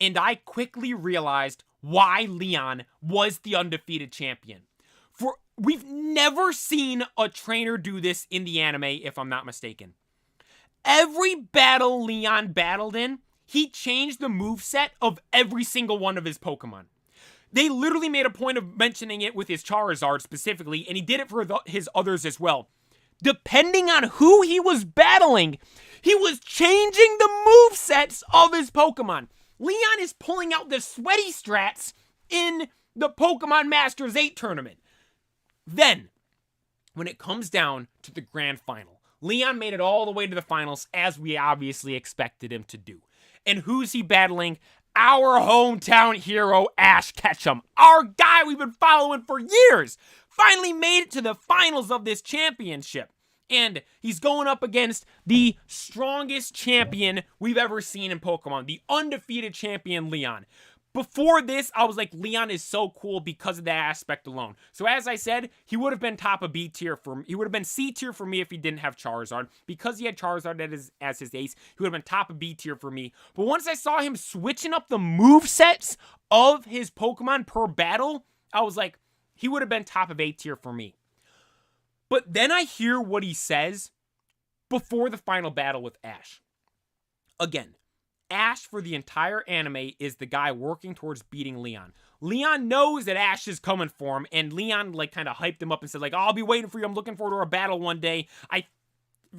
And I quickly realized why Leon was the undefeated champion. We've never seen a trainer do this in the anime, if I'm not mistaken. Every battle Leon battled in, he changed the moveset of every single one of his Pokemon. They literally made a point of mentioning it with his Charizard specifically, and he did it for his others as well. Depending on who he was battling, he was changing the movesets of his Pokemon. Leon is pulling out the sweaty strats in the Pokemon Masters 8 tournament. Then, when it comes down to the grand final, Leon made it all the way to the finals, as we obviously expected him to do. And who's he battling? Our hometown hero, Ash Ketchum. Our guy we've been following for years. Finally made it to the finals of this championship. And he's going up against the strongest champion we've ever seen in Pokemon. The undefeated champion, Leon. Before this, I was like, Leon is so cool because of that aspect alone. So as I said, he would have been top of B tier for me. He would have been C tier for me if he didn't have Charizard. Because he had Charizard as his ace, he would have been top of B tier for me. But once I saw him switching up the movesets of his Pokemon per battle, I was like, he would have been top of A tier for me. But then I hear what he says before the final battle with Ash. Again, Ash for the entire anime is the guy working towards beating Leon. Leon knows that Ash is coming for him, and Leon like kind of hyped him up and said like, oh, I'll be waiting for you. I'm looking forward to our battle one day. If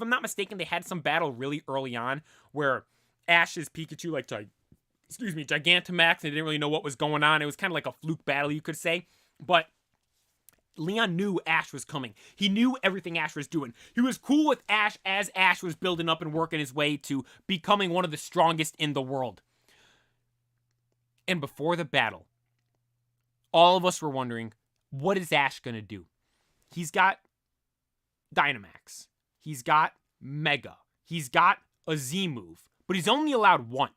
I'm not mistaken, they had some battle really early on where Ash's Pikachu like Gigantamax, and they didn't really know what was going on. It was kind of like a fluke battle, you could say. But Leon knew Ash was coming. He knew everything Ash was doing. He was cool with Ash as Ash was building up and working his way to becoming one of the strongest in the world. And before the battle, all of us were wondering, what is Ash going to do? He's got Dynamax. He's got Mega. He's got a Z move. But he's only allowed one.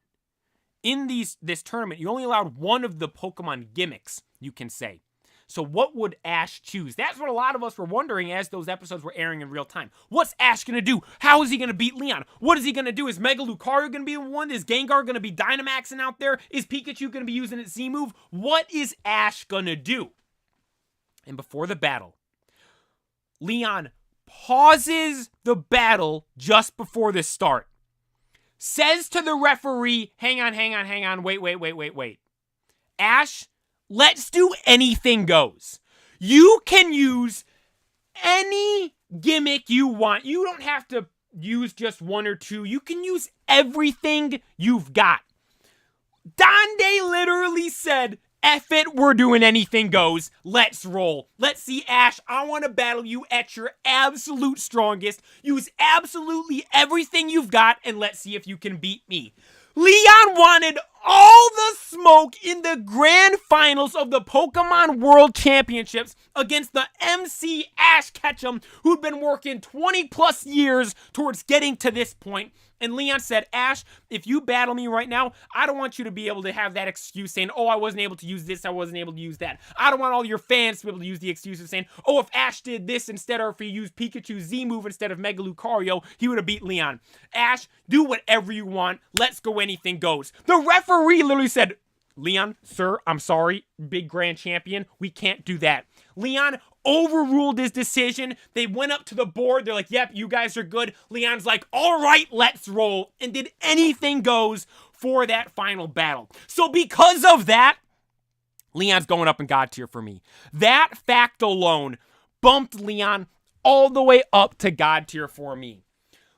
In this tournament, you're only allowed one of the Pokemon gimmicks, you can say. So what would Ash choose? That's what a lot of us were wondering as those episodes were airing in real time. What's Ash going to do? How is he going to beat Leon? What is he going to do? Is Mega Lucario going to be the one? Is Gengar going to be Dynamaxing out there? Is Pikachu going to be using its Z move? What is Ash going to do? And before the battle, Leon pauses the battle just before the start. Says to the referee, hang on, wait. Ash, let's do anything goes. You can use any gimmick you want. You don't have to use just one or two. You can use everything you've got. Dande literally said, F it, we're doing anything goes. Let's roll. Let's see, Ash, I want to battle you at your absolute strongest. Use absolutely everything you've got, and let's see if you can beat me. Leon wanted all the smoke in the grand finals of the Pokemon World Championships against the MC Ash Ketchum, who'd been working 20 plus years towards getting to this point. And Leon said, Ash, if you battle me right now, I don't want you to be able to have that excuse saying, oh, I wasn't able to use this, I wasn't able to use that. I don't want all your fans to be able to use the excuse of saying, oh, if Ash did this instead, or if he used Pikachu's Z move instead of Mega Lucario, he would have beat Leon. Ash, do whatever you want. Let's go, anything goes. The referee literally said, Leon, sir, I'm sorry, big grand champion, we can't do that. Leon overruled his decision. They went up to the board. They're like, yep, you guys are good. Leon's like, all right, let's roll. And did anything goes for that final battle. So because of that, Leon's going up in God tier for me. That fact alone bumped Leon all the way up to God tier for me.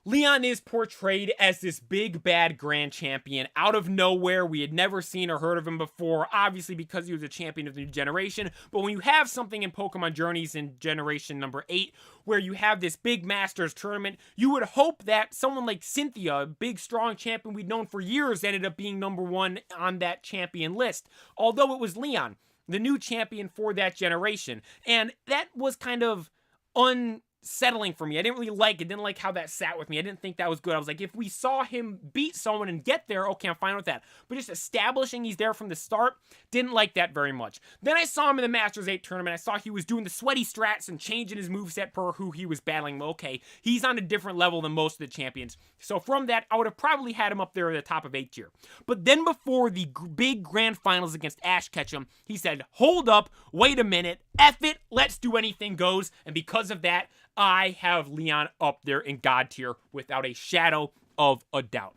Leon is portrayed as this big bad grand champion out of nowhere. We had never seen or heard of him before, obviously because he was a champion of the new generation. But when you have something in Pokemon Journeys in generation number 8, where you have this big Masters tournament, you would hope that someone like Cynthia, a big strong champion we'd known for years, ended up being number 1 on that champion list. Although it was Leon, the new champion for that generation. And that was kind of unsettling for me. I didn't really like it. Didn't like how that sat with me. I didn't think that was good. I was like, if we saw him beat someone and get there, okay, I'm fine with that. But just establishing he's there from the start, didn't like that very much. Then I saw him in the Masters 8 tournament. I saw he was doing the sweaty strats and changing his moveset per who he was battling. Okay, he's on a different level than most of the champions. So from that, I would have probably had him up there at the top of 8 tier. But then before the big grand finals against Ash Ketchum, he said, hold up, wait a minute, F it, let's do anything goes. And because of that, I have Leon up there in God tier without a shadow of a doubt.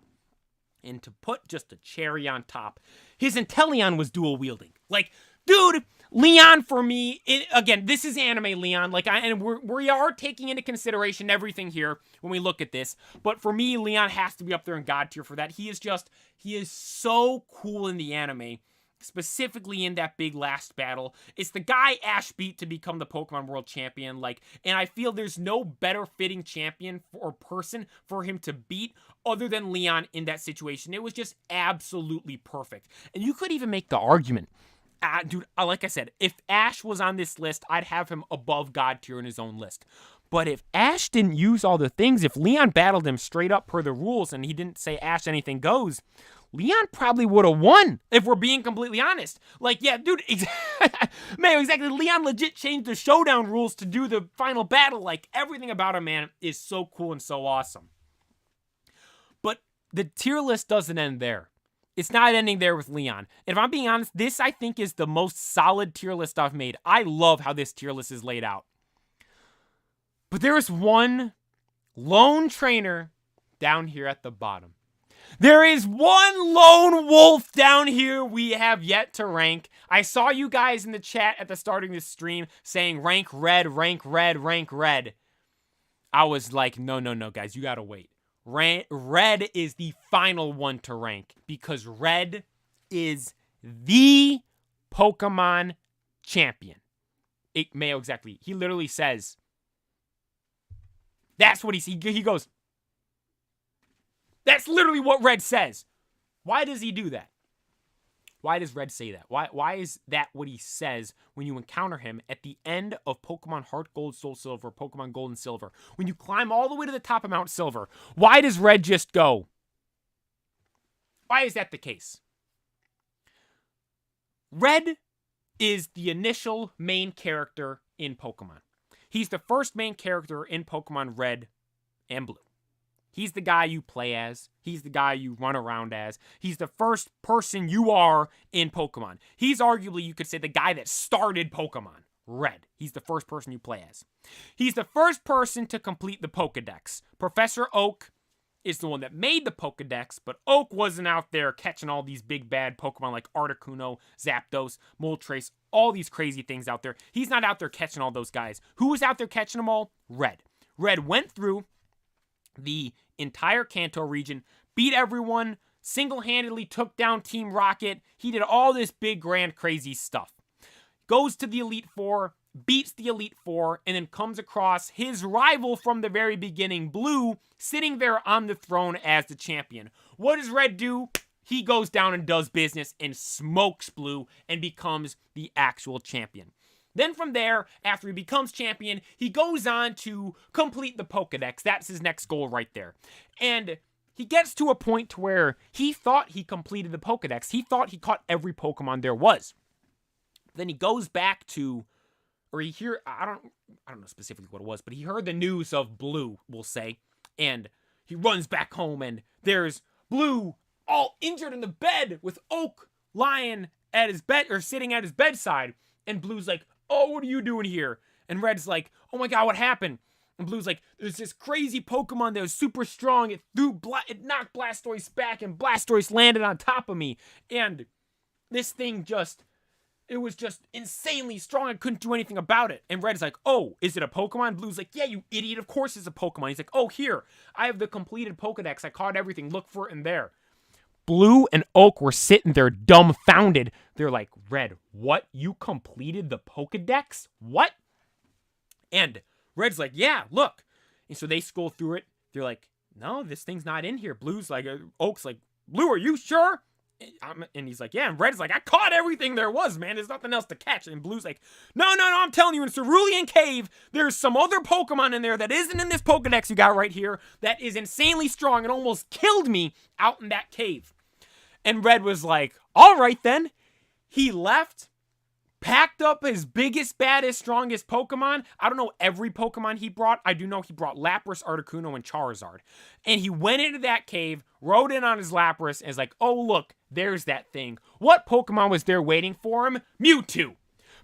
And to put just a cherry on top, his Inteleon was dual wielding. Like, dude, Leon for me, again, this is anime Leon. Like, we are taking into consideration everything here when we look at this. But for me, Leon has to be up there in God tier for that. He is so cool in the anime. Specifically in that big last battle. It's the guy Ash beat to become the Pokemon World Champion. Like, and I feel there's no better fitting champion or person for him to beat other than Leon in that situation. It was just absolutely perfect. And you could even make the argument, dude, like I said, if Ash was on this list, I'd have him above God tier in his own list. But if Ash didn't use all the things, if Leon battled him straight up per the rules and he didn't say Ash anything goes, Leon probably would have won, if we're being completely honest. Like, yeah, dude, man, exactly. Leon legit changed the showdown rules to do the final battle. Like, everything about him, man, is so cool and so awesome. But the tier list doesn't end there. It's not ending there with Leon. And if I'm being honest, this, I think, is the most solid tier list I've made. I love how this tier list is laid out. But there is one lone trainer down here at the bottom. There is one lone wolf down here we have yet to rank. I saw you guys in the chat at the start of this stream saying rank red, rank red, rank red. I was like, no, guys, you gotta wait. Red is the final one to rank because red is the Pokemon champion. Mayo, exactly. He literally says, that's what he goes, that's literally what Red says. Why does he do that? Why does Red say that? Why is that what he says when you encounter him at the end of Pokemon Heart Gold, Soul Silver, Pokemon Gold and Silver? When you climb all the way to the top of Mount Silver, why does Red just go? Why is that the case? Red is the initial main character in Pokemon. He's the first main character in Pokemon Red and Blue. He's the guy you play as. He's the guy you run around as. He's the first person you are in Pokemon. He's arguably, you could say, the guy that started Pokemon Red. He's the first person you play as. He's the first person to complete the Pokedex. Professor Oak is the one that made the Pokedex, but Oak wasn't out there catching all these big bad Pokemon like Articuno, Zapdos, Moltres, all these crazy things out there. He's not out there catching all those guys. Who was out there catching them all? Red. Red went through the entire Kanto region, beat everyone, single-handedly took down Team Rocket. He did all this big, grand, crazy stuff. Goes to the Elite Four, beats the Elite Four, and then comes across his rival from the very beginning, Blue, sitting there on the throne as the champion. What does Red do? He goes down and does business and smokes Blue and becomes the actual champion. Then from there, after he becomes champion, he goes on to complete the Pokedex. That's his next goal right there. And he gets to a point to where he thought he completed the Pokedex. He thought he caught every Pokemon there was. Then he goes back to, or he hear, I don't know specifically what it was, but he heard the news of Blue, we'll say, and he runs back home and there's Blue all injured in the bed with Oak lying at his bed, or sitting at his bedside. And Blue's like, oh, what are you doing here? And Red's like, oh my god, what happened? And Blue's like, there's this crazy Pokemon that was super strong. It knocked Blastoise back, and Blastoise landed on top of me. And this thing just It was just insanely strong. I couldn't do anything about it. And Red's like, oh, is it a Pokemon? Blue's like, yeah, you idiot. Of course it's a Pokemon. He's like, oh, here. I have the completed Pokedex. I caught everything. Look for it in there. Blue and Oak were sitting there dumbfounded. They're like, Red, what? You completed the Pokedex? What? And Red's like, yeah, look. And so they scroll through it. They're like, no, this thing's not in here. Blue's like, Oak's like, Blue, are you sure? And he's like, yeah. And Red's like, I caught everything there was, man. There's nothing else to catch. And Blue's like, no, I'm telling you, in Cerulean Cave, there's some other Pokemon in there that isn't in this Pokedex you got right here that is insanely strong and almost killed me out in that cave. And Red was like, all right then. He left, packed up his biggest, baddest, strongest Pokemon. I don't know every Pokemon he brought. I do know he brought Lapras, Articuno, and Charizard. And he went into that cave, rode in on his Lapras, and is like, oh, look, there's that thing. What Pokemon was there waiting for him? Mewtwo.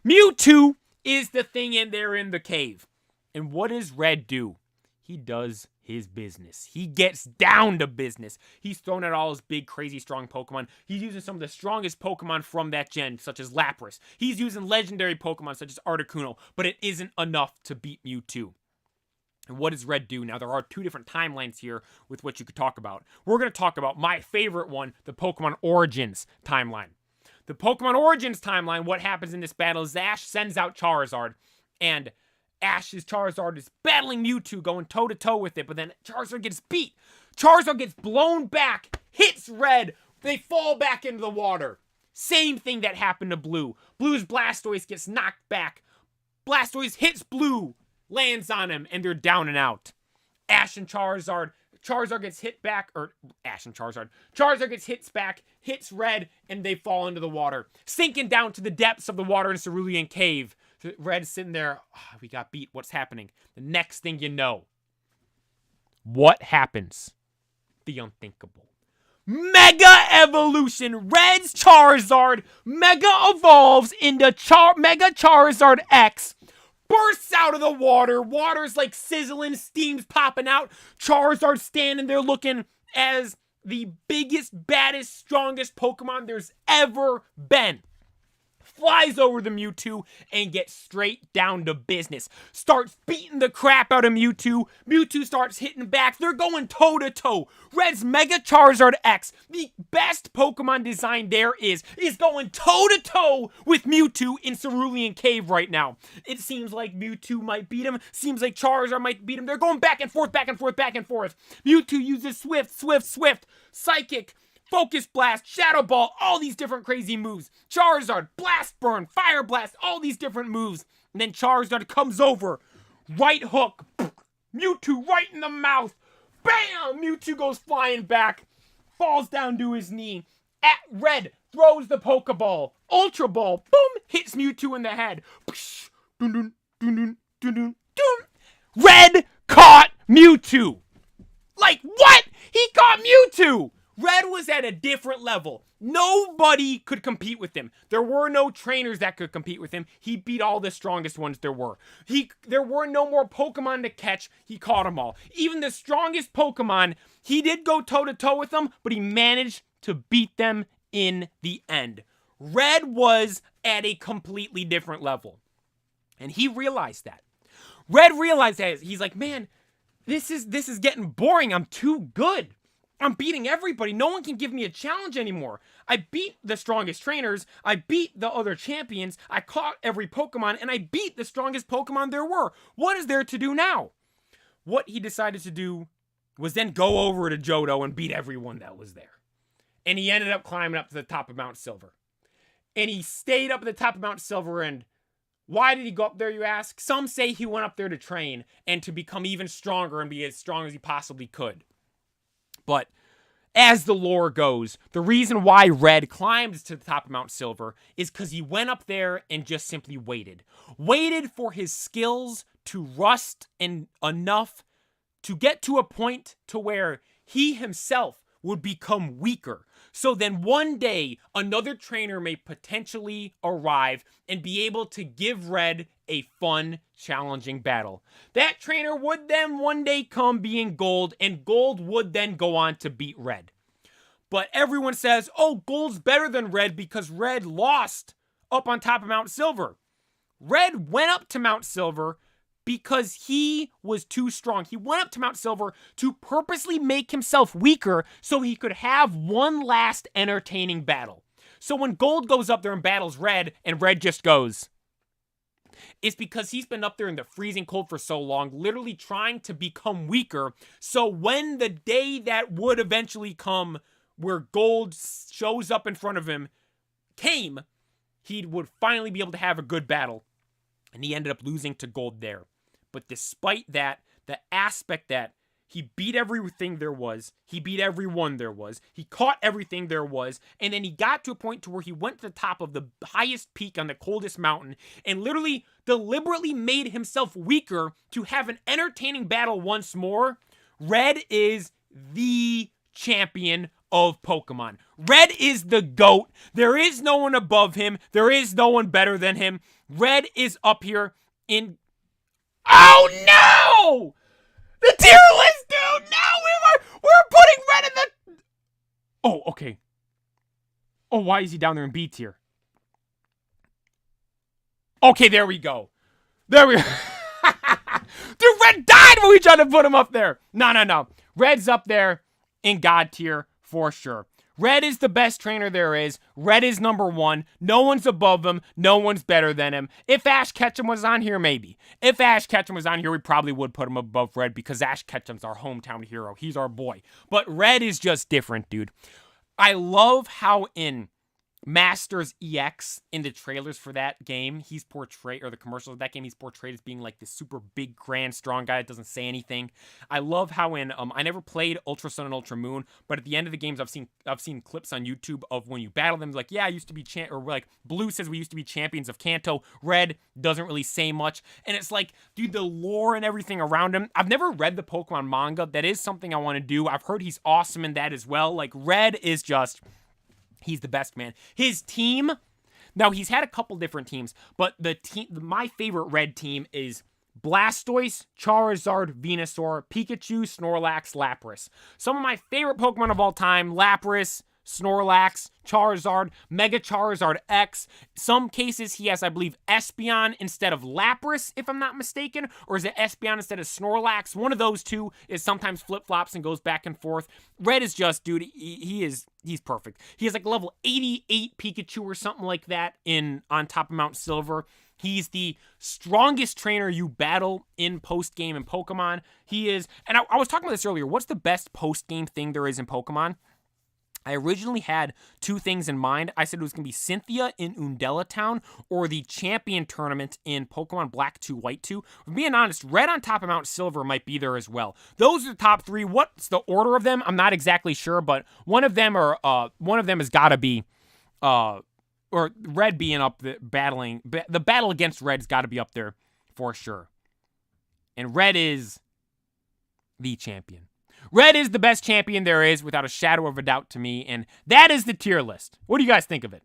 Mewtwo is the thing in there in the cave. And what does Red do? He does his business. He gets down to business. He's throwing out all his big, crazy, strong Pokemon. He's using some of the strongest Pokemon from that gen, such as Lapras. He's using legendary Pokemon, such as Articuno, but it isn't enough to beat Mewtwo. And what does Red do? Now, there are two different timelines here with what you could talk about. We're going to talk about my favorite one, the Pokemon Origins timeline. The Pokemon Origins timeline, what happens in this battle is Ash sends out Charizard, and Ash's Charizard is battling Mewtwo, going toe-to-toe with it, but then Charizard gets beat. Charizard gets blown back, hits Red, they fall back into the water. Same thing that happened to Blue. Blue's Blastoise gets knocked back. Blastoise hits Blue, lands on him, and they're down and out. Ash and Charizard gets hit back, or Ash and Charizard gets hits back, hits Red, and they fall into the water, sinking down to the depths of the water in Cerulean Cave. Red's sitting there, oh, we got beat, what's happening? The next thing you know, what happens? The unthinkable. Mega Evolution! Red's Charizard Mega evolves into Mega Charizard X, bursts out of the water, water's like sizzling, steam's popping out, Charizard standing there looking as the biggest, baddest, strongest Pokemon there's ever been. Flies over the Mewtwo and gets straight down to business. Starts beating the crap out of Mewtwo. Mewtwo starts hitting back. They're going toe-to-toe. Red's Mega Charizard X, the best Pokemon design there is going toe-to-toe with Mewtwo in Cerulean Cave right now. It seems like Mewtwo might beat him. Seems like Charizard might beat him. They're going back and forth, back and forth, back and forth. Mewtwo uses Swift, Psychic, Focus Blast, Shadow Ball, all these different crazy moves. Charizard, Blast Burn, Fire Blast, all these different moves. And then Charizard comes over, right hook, Mewtwo right in the mouth. Bam! Mewtwo goes flying back, falls down to his knee. At Red throws the Pokeball, Ultra Ball, boom, hits Mewtwo in the head. Red caught Mewtwo. Like, what? He caught Mewtwo! Red was at a different level. Nobody could compete with him. There were no trainers that could compete with him. He beat all the strongest ones there were. There were no more Pokemon to catch. He caught them all. Even the strongest Pokemon, he did go toe-to-toe with them, but he managed to beat them in the end. Red was at a completely different level. And he realized that. Red realized that. He's like, man, this is getting boring. I'm too good. I'm beating everybody. No one can give me a challenge anymore. I beat the strongest trainers. I beat the other champions. I caught every Pokemon, and I beat the strongest Pokemon there were. What is there to do now? What he decided to do was then go over to Johto and beat everyone that was there. And he ended up climbing up to the top of Mount Silver. And he stayed up at the top of Mount Silver, and why did he go up there, you ask? Some say he went up there to train and to become even stronger and be as strong as he possibly could. But as the lore goes, the reason why Red climbed to the top of Mount Silver is because he went up there and just simply waited. Waited for his skills to rust enough to get to a point to where he himself would become weaker. So then one day, another trainer may potentially arrive and be able to give Red a fun, challenging battle. That trainer would then one day come being Gold, and Gold would then go on to beat Red. But everyone says, oh, Gold's better than Red because Red lost up on top of Mount Silver. Red went up to Mount Silver because he was too strong. He went up to Mount Silver to purposely make himself weaker so he could have one last entertaining battle. So when Gold goes up there and battles Red, and Red just goes, it's because he's been up there in the freezing cold for so long, literally trying to become weaker. So when the day that would eventually come where Gold shows up in front of him came, he would finally be able to have a good battle. And he ended up losing to Gold there. But despite that, the aspect that he beat everything there was, he beat everyone there was, he caught everything there was, and then he got to a point to where he went to the top of the highest peak on the coldest mountain and literally deliberately made himself weaker to have an entertaining battle once more. Red is the champion of Pokemon. Red is the GOAT. There is no one above him. There is no one better than him. Red is up here in... Oh no! The tier list, dude! No, we're putting Red in the... Oh, okay. Oh, why is he down there in B tier? Okay, there we go. There we go. Dude, Red died when we tried to put him up there. No. Red's up there in God tier for sure. Red is the best trainer there is. Red is number one. No one's above him. No one's better than him. If Ash Ketchum was on here, maybe. If Ash Ketchum was on here, we probably would put him above Red because Ash Ketchum's our hometown hero. He's our boy. But Red is just different, dude. I love how in Masters EX, in the trailers for that game, he's portrayed, or the commercials of that game, he's portrayed as being like this super big, grand, strong guy that doesn't say anything. I love how in, I never played Ultra Sun and Ultra Moon, but at the end of the games, I've seen clips on YouTube of when you battle them, like, yeah, I used to be or like, Blue says we used to be champions of Kanto, Red doesn't really say much, and it's like, dude, the lore and everything around him, I've never read the Pokemon manga, that is something I want to do, I've heard he's awesome in that as well, like, Red is just... He's the best, man. His team, now he's had a couple different teams, but my favorite Red team is Blastoise, Charizard, Venusaur, Pikachu, Snorlax, Lapras. Some of my favorite Pokemon of all time, Lapras, Snorlax, Charizard, Mega Charizard X. Some cases he has, I believe, Espeon instead of Lapras, if I'm not mistaken. Or is it Espeon instead of Snorlax? One of those two is sometimes flip-flops and goes back and forth. Red is just, dude, he's perfect. He has like level 88 Pikachu or something like that on top of Mount Silver. He's the strongest trainer you battle in post-game in Pokemon. He is, and I was talking about this earlier, what's the best post-game thing there is in Pokemon? I originally had two things in mind. I said it was going to be Cynthia in Undella Town or the Champion Tournament in Pokemon Black 2, White 2. For being honest, Red on top of Mount Silver might be there as well. Those are the top three. What's the order of them? I'm not exactly sure, but one of them has got to be, or Red being up the battling. The battle against Red's got to be up there for sure. And Red is the champion. Red is the best champion there is, without a shadow of a doubt to me, and that is the tier list. What do you guys think of it?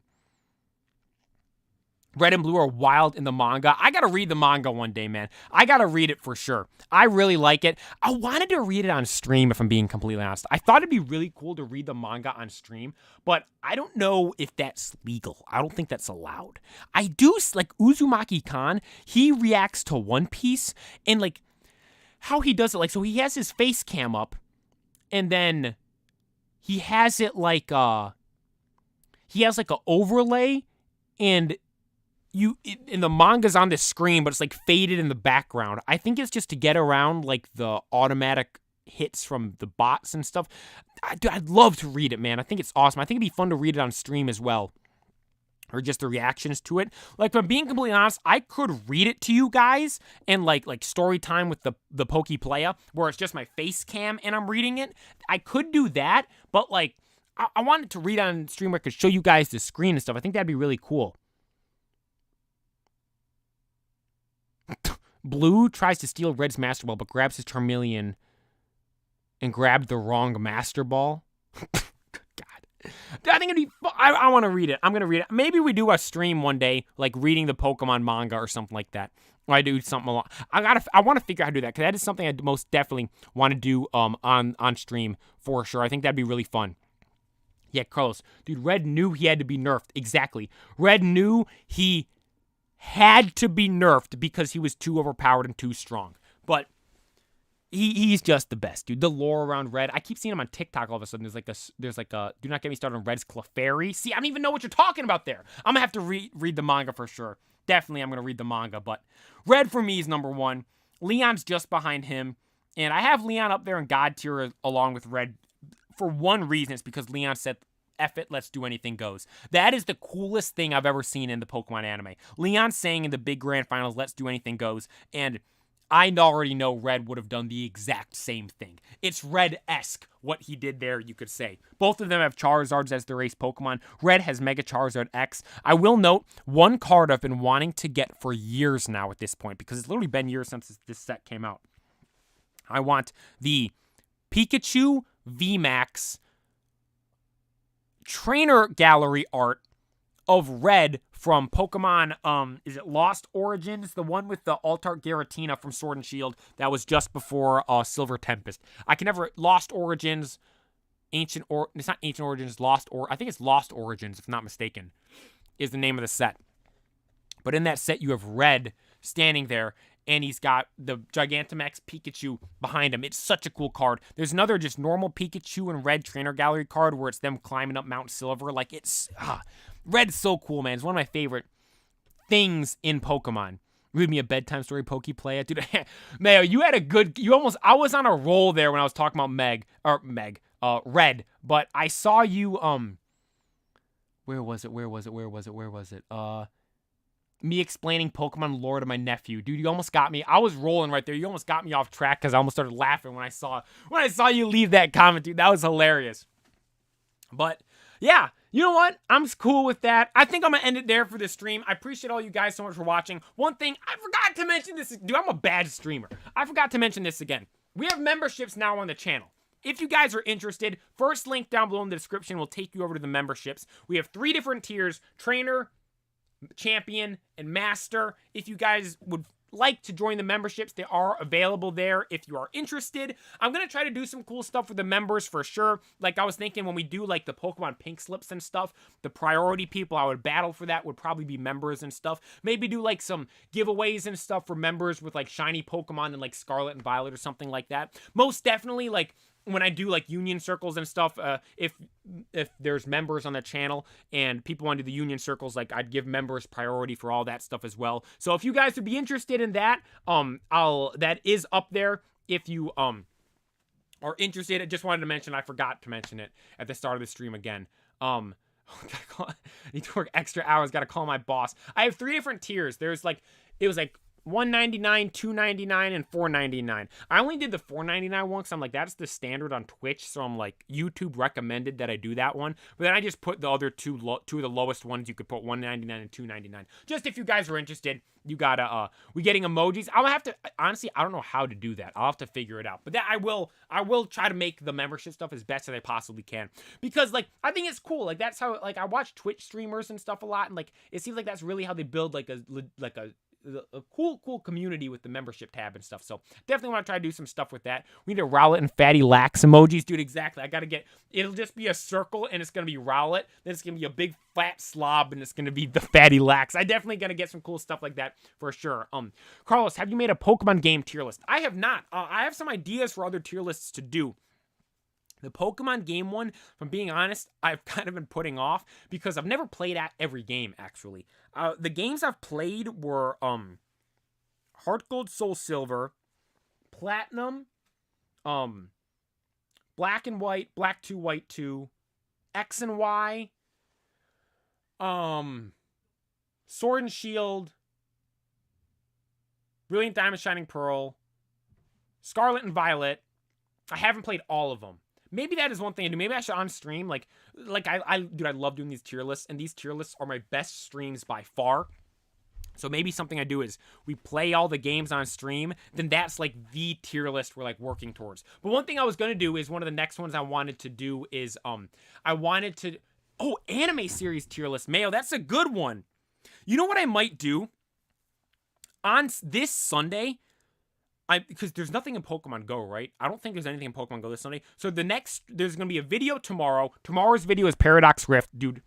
Red and Blue are wild in the manga. I gotta read the manga one day, man. I gotta read it for sure. I really like it. I wanted to read it on stream, if I'm being completely honest. I thought it'd be really cool to read the manga on stream, but I don't know if that's legal. I don't think that's allowed. I do, like Uzumaki-kan, he reacts to One Piece, and like, how he does it, like, so he has his face cam up, and then he has it like he has like an overlay, and the manga's on the screen, but it's like faded in the background. I think it's just to get around like the automatic hits from the bots and stuff. I'd love to read it, man. I think it's awesome. I think it'd be fun to read it on stream as well. Or just the reactions to it. Like, if I'm being completely honest, I could read it to you guys and like story time with the Poke Playa, where it's just my face cam and I'm reading it. I could do that, but like, I wanted to read on stream where I could show you guys the screen and stuff. I think that'd be really cool. Blue tries to steal Red's Master Ball, but grabs his Charmeleon and grabbed the wrong Master Ball. I think it'd be fun. I want to read it. I'm going to read it. Maybe we do a stream one day, like reading the Pokemon manga or something like that. Or I do something along. I want to figure out how to do that, because that is something I most definitely want to do on stream for sure. I think that'd be really fun. Yeah, Carlos. Dude, Red knew he had to be nerfed. Exactly. Red knew he had to be nerfed because he was too overpowered and too strong. But he's just the best, dude. The lore around Red. I keep seeing him on TikTok all of a sudden. There's like a do not get me started on Red's Clefairy. See, I don't even know what you're talking about there. I'm gonna have to read the manga for sure. Definitely I'm gonna read the manga, but Red for me is number one. Leon's just behind him. And I have Leon up there in God tier along with Red for one reason. It's because Leon said, F it, let's do anything goes. That is the coolest thing I've ever seen in the Pokemon anime. Leon saying in the big grand finals, let's do anything goes. And I already know Red would have done the exact same thing. It's Red-esque what he did there, you could say. Both of them have Charizards as their ace Pokemon. Red has Mega Charizard X. I will note, one card I've been wanting to get for years now at this point, because it's literally been years since this set came out. I want the Pikachu VMAX trainer gallery art of Red from Pokemon, is it Lost Origins? The one with the Altart Giratina from Sword and Shield that was just before Silver Tempest. Lost Origins, it's not Ancient Origins, I think it's Lost Origins, if not mistaken, is the name of the set. But in that set, you have Red standing there, and he's got the Gigantamax Pikachu behind him. It's such a cool card. There's another just normal Pikachu and Red Trainer Gallery card where it's them climbing up Mount Silver. Like, Red's so cool, man. It's one of my favorite things in Pokemon. Read me a bedtime story, Pokeplay. Dude, Mayo, I was on a roll there when I was talking about Red. But I saw you, where was it? Me explaining Pokemon lore to my nephew. Dude, you almost got me. I was rolling right there. You almost got me off track because I almost started laughing when I saw you leave that comment, dude. That was hilarious. But yeah, you know what? I'm cool with that. I think I'm going to end it there for this stream. I appreciate all you guys so much for watching. One thing, I forgot to mention this. Dude, I'm a bad streamer. I forgot to mention this again. We have memberships now on the channel. If you guys are interested, first link down below in the description will take you over to the memberships. We have 3 different tiers: Trainer, Champion, and Master. If you guys would like to join the memberships, they are available there if you are interested. I'm going to try to do some cool stuff with the members for sure. Like, I was thinking when we do like the Pokemon Pink Slips and stuff, the priority people I would battle for that would probably be members and stuff. Maybe do like some giveaways and stuff for members with like shiny Pokemon and like Scarlet and Violet or something like that. Most definitely, like, when I do like union circles and stuff, if there's members on the channel and people want to do the union circles, like, I'd give members priority for all that stuff as well. So if you guys would be interested in that, that is up there. If you are interested, I just wanted to mention, I forgot to mention it at the start of the stream again. I need to work extra hours, gotta call my boss. I have 3 different tiers. It was like $1.99, $2.99, and $4.99. I only did the $4.99 one because I'm like, that's the standard on Twitch, so I'm like, YouTube recommended that I do that one. But then I just put the other two of the lowest ones. You could put $1.99 and $2.99. Just if you guys are interested, you gotta we getting emojis. I'll have to, honestly, I don't know how to do that. I'll have to figure it out. But that I will try to make the membership stuff as best as I possibly can, because like, I think it's cool. Like, that's how, like, I watch Twitch streamers and stuff a lot, and like, it seems like that's really how they build like a cool community with the membership tab and stuff. So definitely want to try to do some stuff with that. We need a Rowlet and Fatty Lax emojis, dude. Exactly. I gotta get, it'll just be a circle and it's gonna be Rowlet, then it's gonna be a big fat slob and it's gonna be the Fatty Lax. I definitely gotta get some cool stuff like that for sure. Carlos, have you made a Pokemon game tier list? I have not. I have some ideas for other tier lists to do. The Pokemon game one, if I'm being honest, I've kind of been putting off because I've never played at every game, actually. The games I've played were Heart Gold, Soul Silver, Platinum, Black and White, Black 2, White 2, X and Y, Sword and Shield, Brilliant Diamond, Shining Pearl, Scarlet and Violet. I haven't played all of them. Maybe that is one thing I do. Maybe I should on stream, dude, I love doing these tier lists, and these tier lists are my best streams by far. So maybe something I do is we play all the games on stream, then that's like the tier list we're like working towards. But one thing I was going to do is one of the next ones I wanted to do is, anime series tier list. Mayo, that's a good one. You know what I might do? On this Sunday, because there's nothing in Pokemon Go, right? I don't think there's anything in Pokemon Go this Sunday. So there's going to be a video tomorrow. Tomorrow's video is Paradox Rift. Dude,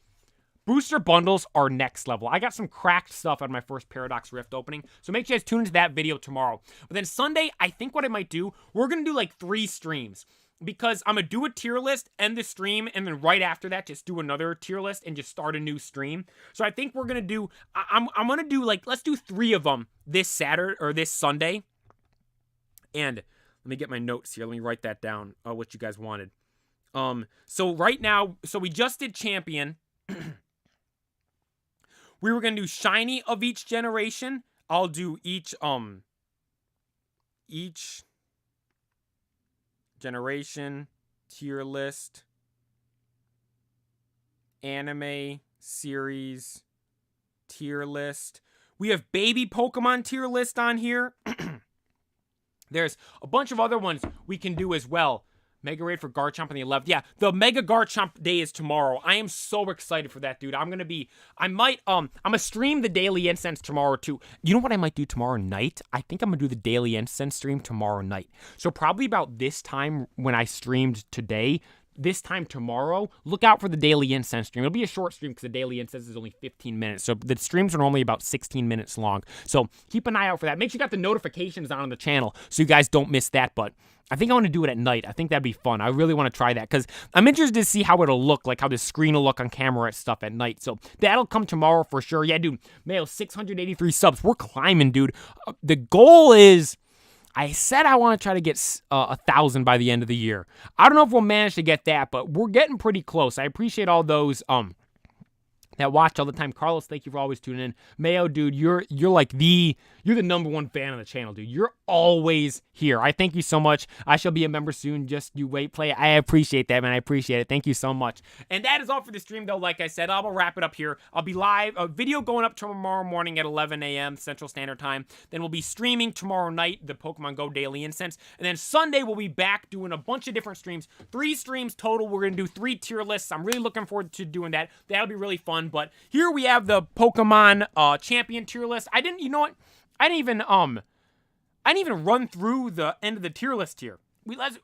booster bundles are next level. I got some cracked stuff out of my first Paradox Rift opening. So make sure you guys tune into that video tomorrow. But then Sunday, I think what I might do, we're going to do like 3 streams. Because I'm going to do a tier list, end the stream, and then right after that, just do another tier list and just start a new stream. So I think we're going to do, I'm going to do like, let's do 3 of them this Saturday, or this Sunday. And let me get my notes here. Let me write that down, what you guys wanted. So right now, so we just did Champion. We were going to do Shiny of each generation. I'll do each generation tier list, anime series tier list. We have baby Pokemon tier list on here. There's a bunch of other ones we can do as well. Mega Raid for Garchomp on the 11th. Yeah, the Mega Garchomp day is tomorrow. I am so excited for that, dude. I'm gonna stream the Daily Incense tomorrow too. You know what I might do tomorrow night? I think I'm gonna do the Daily Incense stream tomorrow night. So probably about this time when I streamed today, this time tomorrow, look out for the Daily Incense stream. It'll be a short stream because the Daily Incense is only 15 minutes. So the streams are normally about 16 minutes long. So keep an eye out for that. Make sure you got the notifications on the channel so you guys don't miss that. But I think I want to do it at night. I think that'd be fun. I really want to try that because I'm interested to see how it'll look, like how the screen will look on camera and stuff at night. So that'll come tomorrow for sure. Yeah, dude, Mayo, 683 subs. We're climbing, dude. The goal is, I said I want to try to get 1,000 by the end of the year. I don't know if we'll manage to get that, but we're getting pretty close. I appreciate all those that watch all the time. Carlos, thank you for always tuning in. Mayo, dude, you're like you're the #1 fan of the channel, dude. You're always here. I thank you so much. I shall be a member soon. Just you wait, play. I appreciate that, man. I appreciate it. Thank you so much. And that is all for the stream, though. Like I said, I will wrap it up here. I'll be live. A video going up tomorrow morning at 11 a.m. Central Standard Time. Then we'll be streaming tomorrow night, the Pokemon Go Daily Incense. And then Sunday, we'll be back doing a bunch of different streams. 3 streams total. We're going to do 3 tier lists. I'm really looking forward to doing that. That'll be really fun. But here we have the Pokemon champion tier list. You know what? I didn't even run through the end of the tier list here.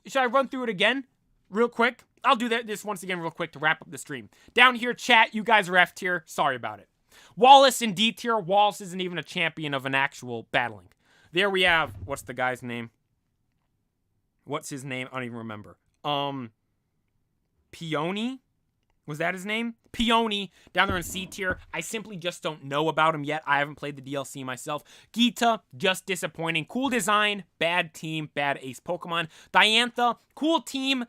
Should I run through it again real quick? I'll do this once again real quick to wrap up the stream. Down here, chat, you guys are F tier. Sorry about it. Wallace in D tier. Wallace isn't even a champion of an actual battling. There we have, what's the guy's name? What's his name? I don't even remember. Peony? Was that his name? Peony, down there in C tier. I simply just don't know about him yet. I haven't played the DLC myself. Geeta, just disappointing. Cool design, bad team, bad ace Pokemon. Diantha, cool team.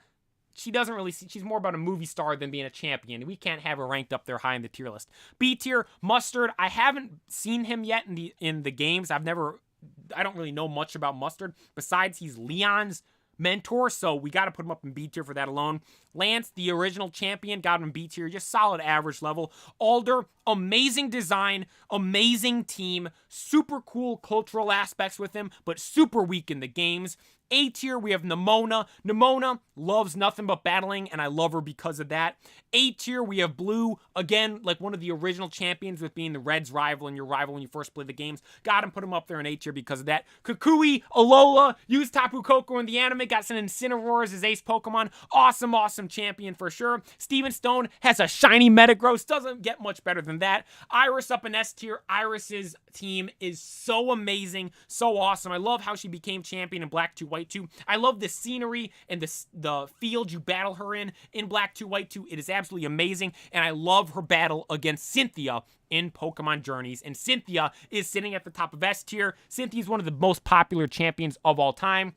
She's more about a movie star than being a champion. We can't have her ranked up there high in the tier list. B tier, Mustard. I haven't seen him yet in the games. I don't really know much about Mustard. Besides, he's Leon's mentor, so we got to put him up in B tier for that alone. Lance, the original champion, got him in B tier, just solid average level. Alder, amazing design, amazing team, super cool cultural aspects with him, but super weak in the games. A tier, we have Nemona. Nemona loves nothing but battling, and I love her because of that. A tier, we have Blue. Again, like one of the original champions with being the Red's rival and your rival when you first play the games. Got him, put him up there in A tier because of that. Kukui, Alola, used Tapu Koko in the anime, got some Incineroar as his ace Pokemon. Awesome, awesome champion for sure. Steven Stone has a shiny Metagross. Doesn't get much better than that. Iris up in S tier. Iris's team is so amazing, so awesome. I love how she became champion in Black 2 White 2. I love the scenery and the field you battle her in Black 2 White 2. It is absolutely amazing, and I love her battle against Cynthia in Pokemon Journeys, and Cynthia is sitting at the top of S tier. Cynthia is one of the most popular champions of all time.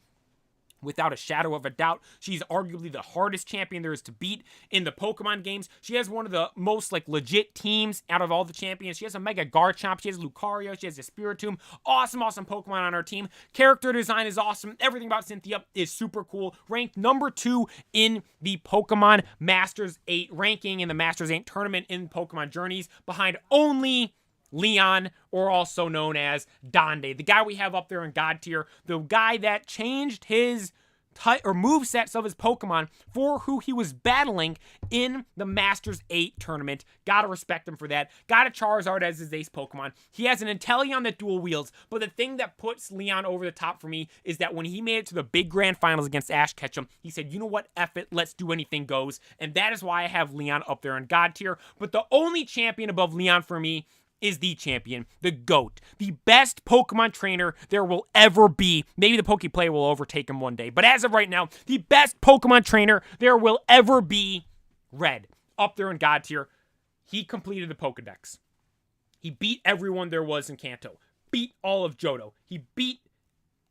Without a shadow of a doubt, she's arguably the hardest champion there is to beat in the Pokemon games. She has one of the most legit teams out of all the champions. She has a Mega Garchomp, she has Lucario, she has a Spiritomb. Awesome, awesome Pokemon on her team. Character design is awesome. Everything about Cynthia is super cool. Ranked #2 in the Pokemon Masters 8 ranking in the Masters 8 tournament in Pokemon Journeys, behind only Leon, or also known as Donde, the guy we have up there in God tier, the guy that changed his move sets of his Pokemon for who he was battling in the Masters 8 tournament. Gotta respect him for that. Got a Charizard as his ace Pokemon. He has an Inteleon that dual wields, but the thing that puts Leon over the top for me is that when he made it to the big grand finals against Ash Ketchum, he said, you know what, F it, let's do anything goes, and that is why I have Leon up there in God tier. But the only champion above Leon for me is the champion, the GOAT, the best Pokemon trainer there will ever be. Maybe the Poke Player will overtake him one day, but as of right now, the best Pokemon trainer there will ever be, Red, up there in God tier. He completed the Pokedex. He beat everyone there was in Kanto, beat all of Johto. He beat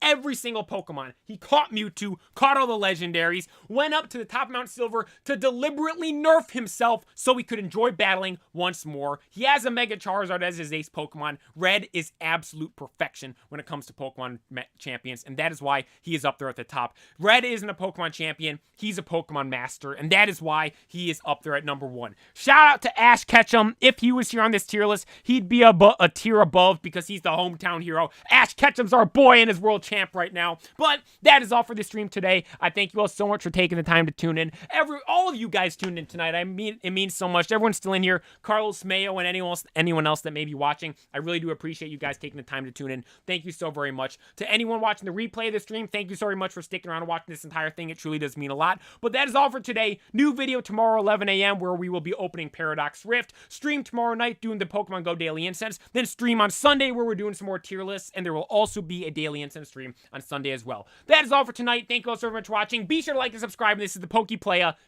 every single Pokemon. He caught Mewtwo, caught all the legendaries, went up to the top of Mount Silver to deliberately nerf himself so he could enjoy battling once more. He has a Mega Charizard as his ace Pokemon. Red is absolute perfection when it comes to Pokemon champions, and that is why he is up there at the top. Red isn't a Pokemon champion, he's a Pokemon master, and that is why he is up there at number 1. Shout out to Ash Ketchum. If he was here on this tier list, he'd be a tier above because he's the hometown hero. Ash Ketchum's our boy and his world champ right now. But that is all for the stream today. I thank you all so much for taking the time to tune in. All of you guys tuned in tonight. I mean, it means so much. Everyone's still in here. Carlos Mayo and anyone else that may be watching. I really do appreciate you guys taking the time to tune in. Thank you so very much. To anyone watching the replay of the stream, thank you so very much for sticking around and watching this entire thing. It truly does mean a lot. But that is all for today. New video tomorrow, 11 a.m., where we will be opening Paradox Rift. Stream tomorrow night doing the Pokemon Go Daily Incense. Then stream on Sunday where we're doing some more tier lists. And there will also be a Daily Incense stream on Sunday as well. That is all for tonight. Thank you all so much for watching. Be sure to like and subscribe. This is the Poke Playa.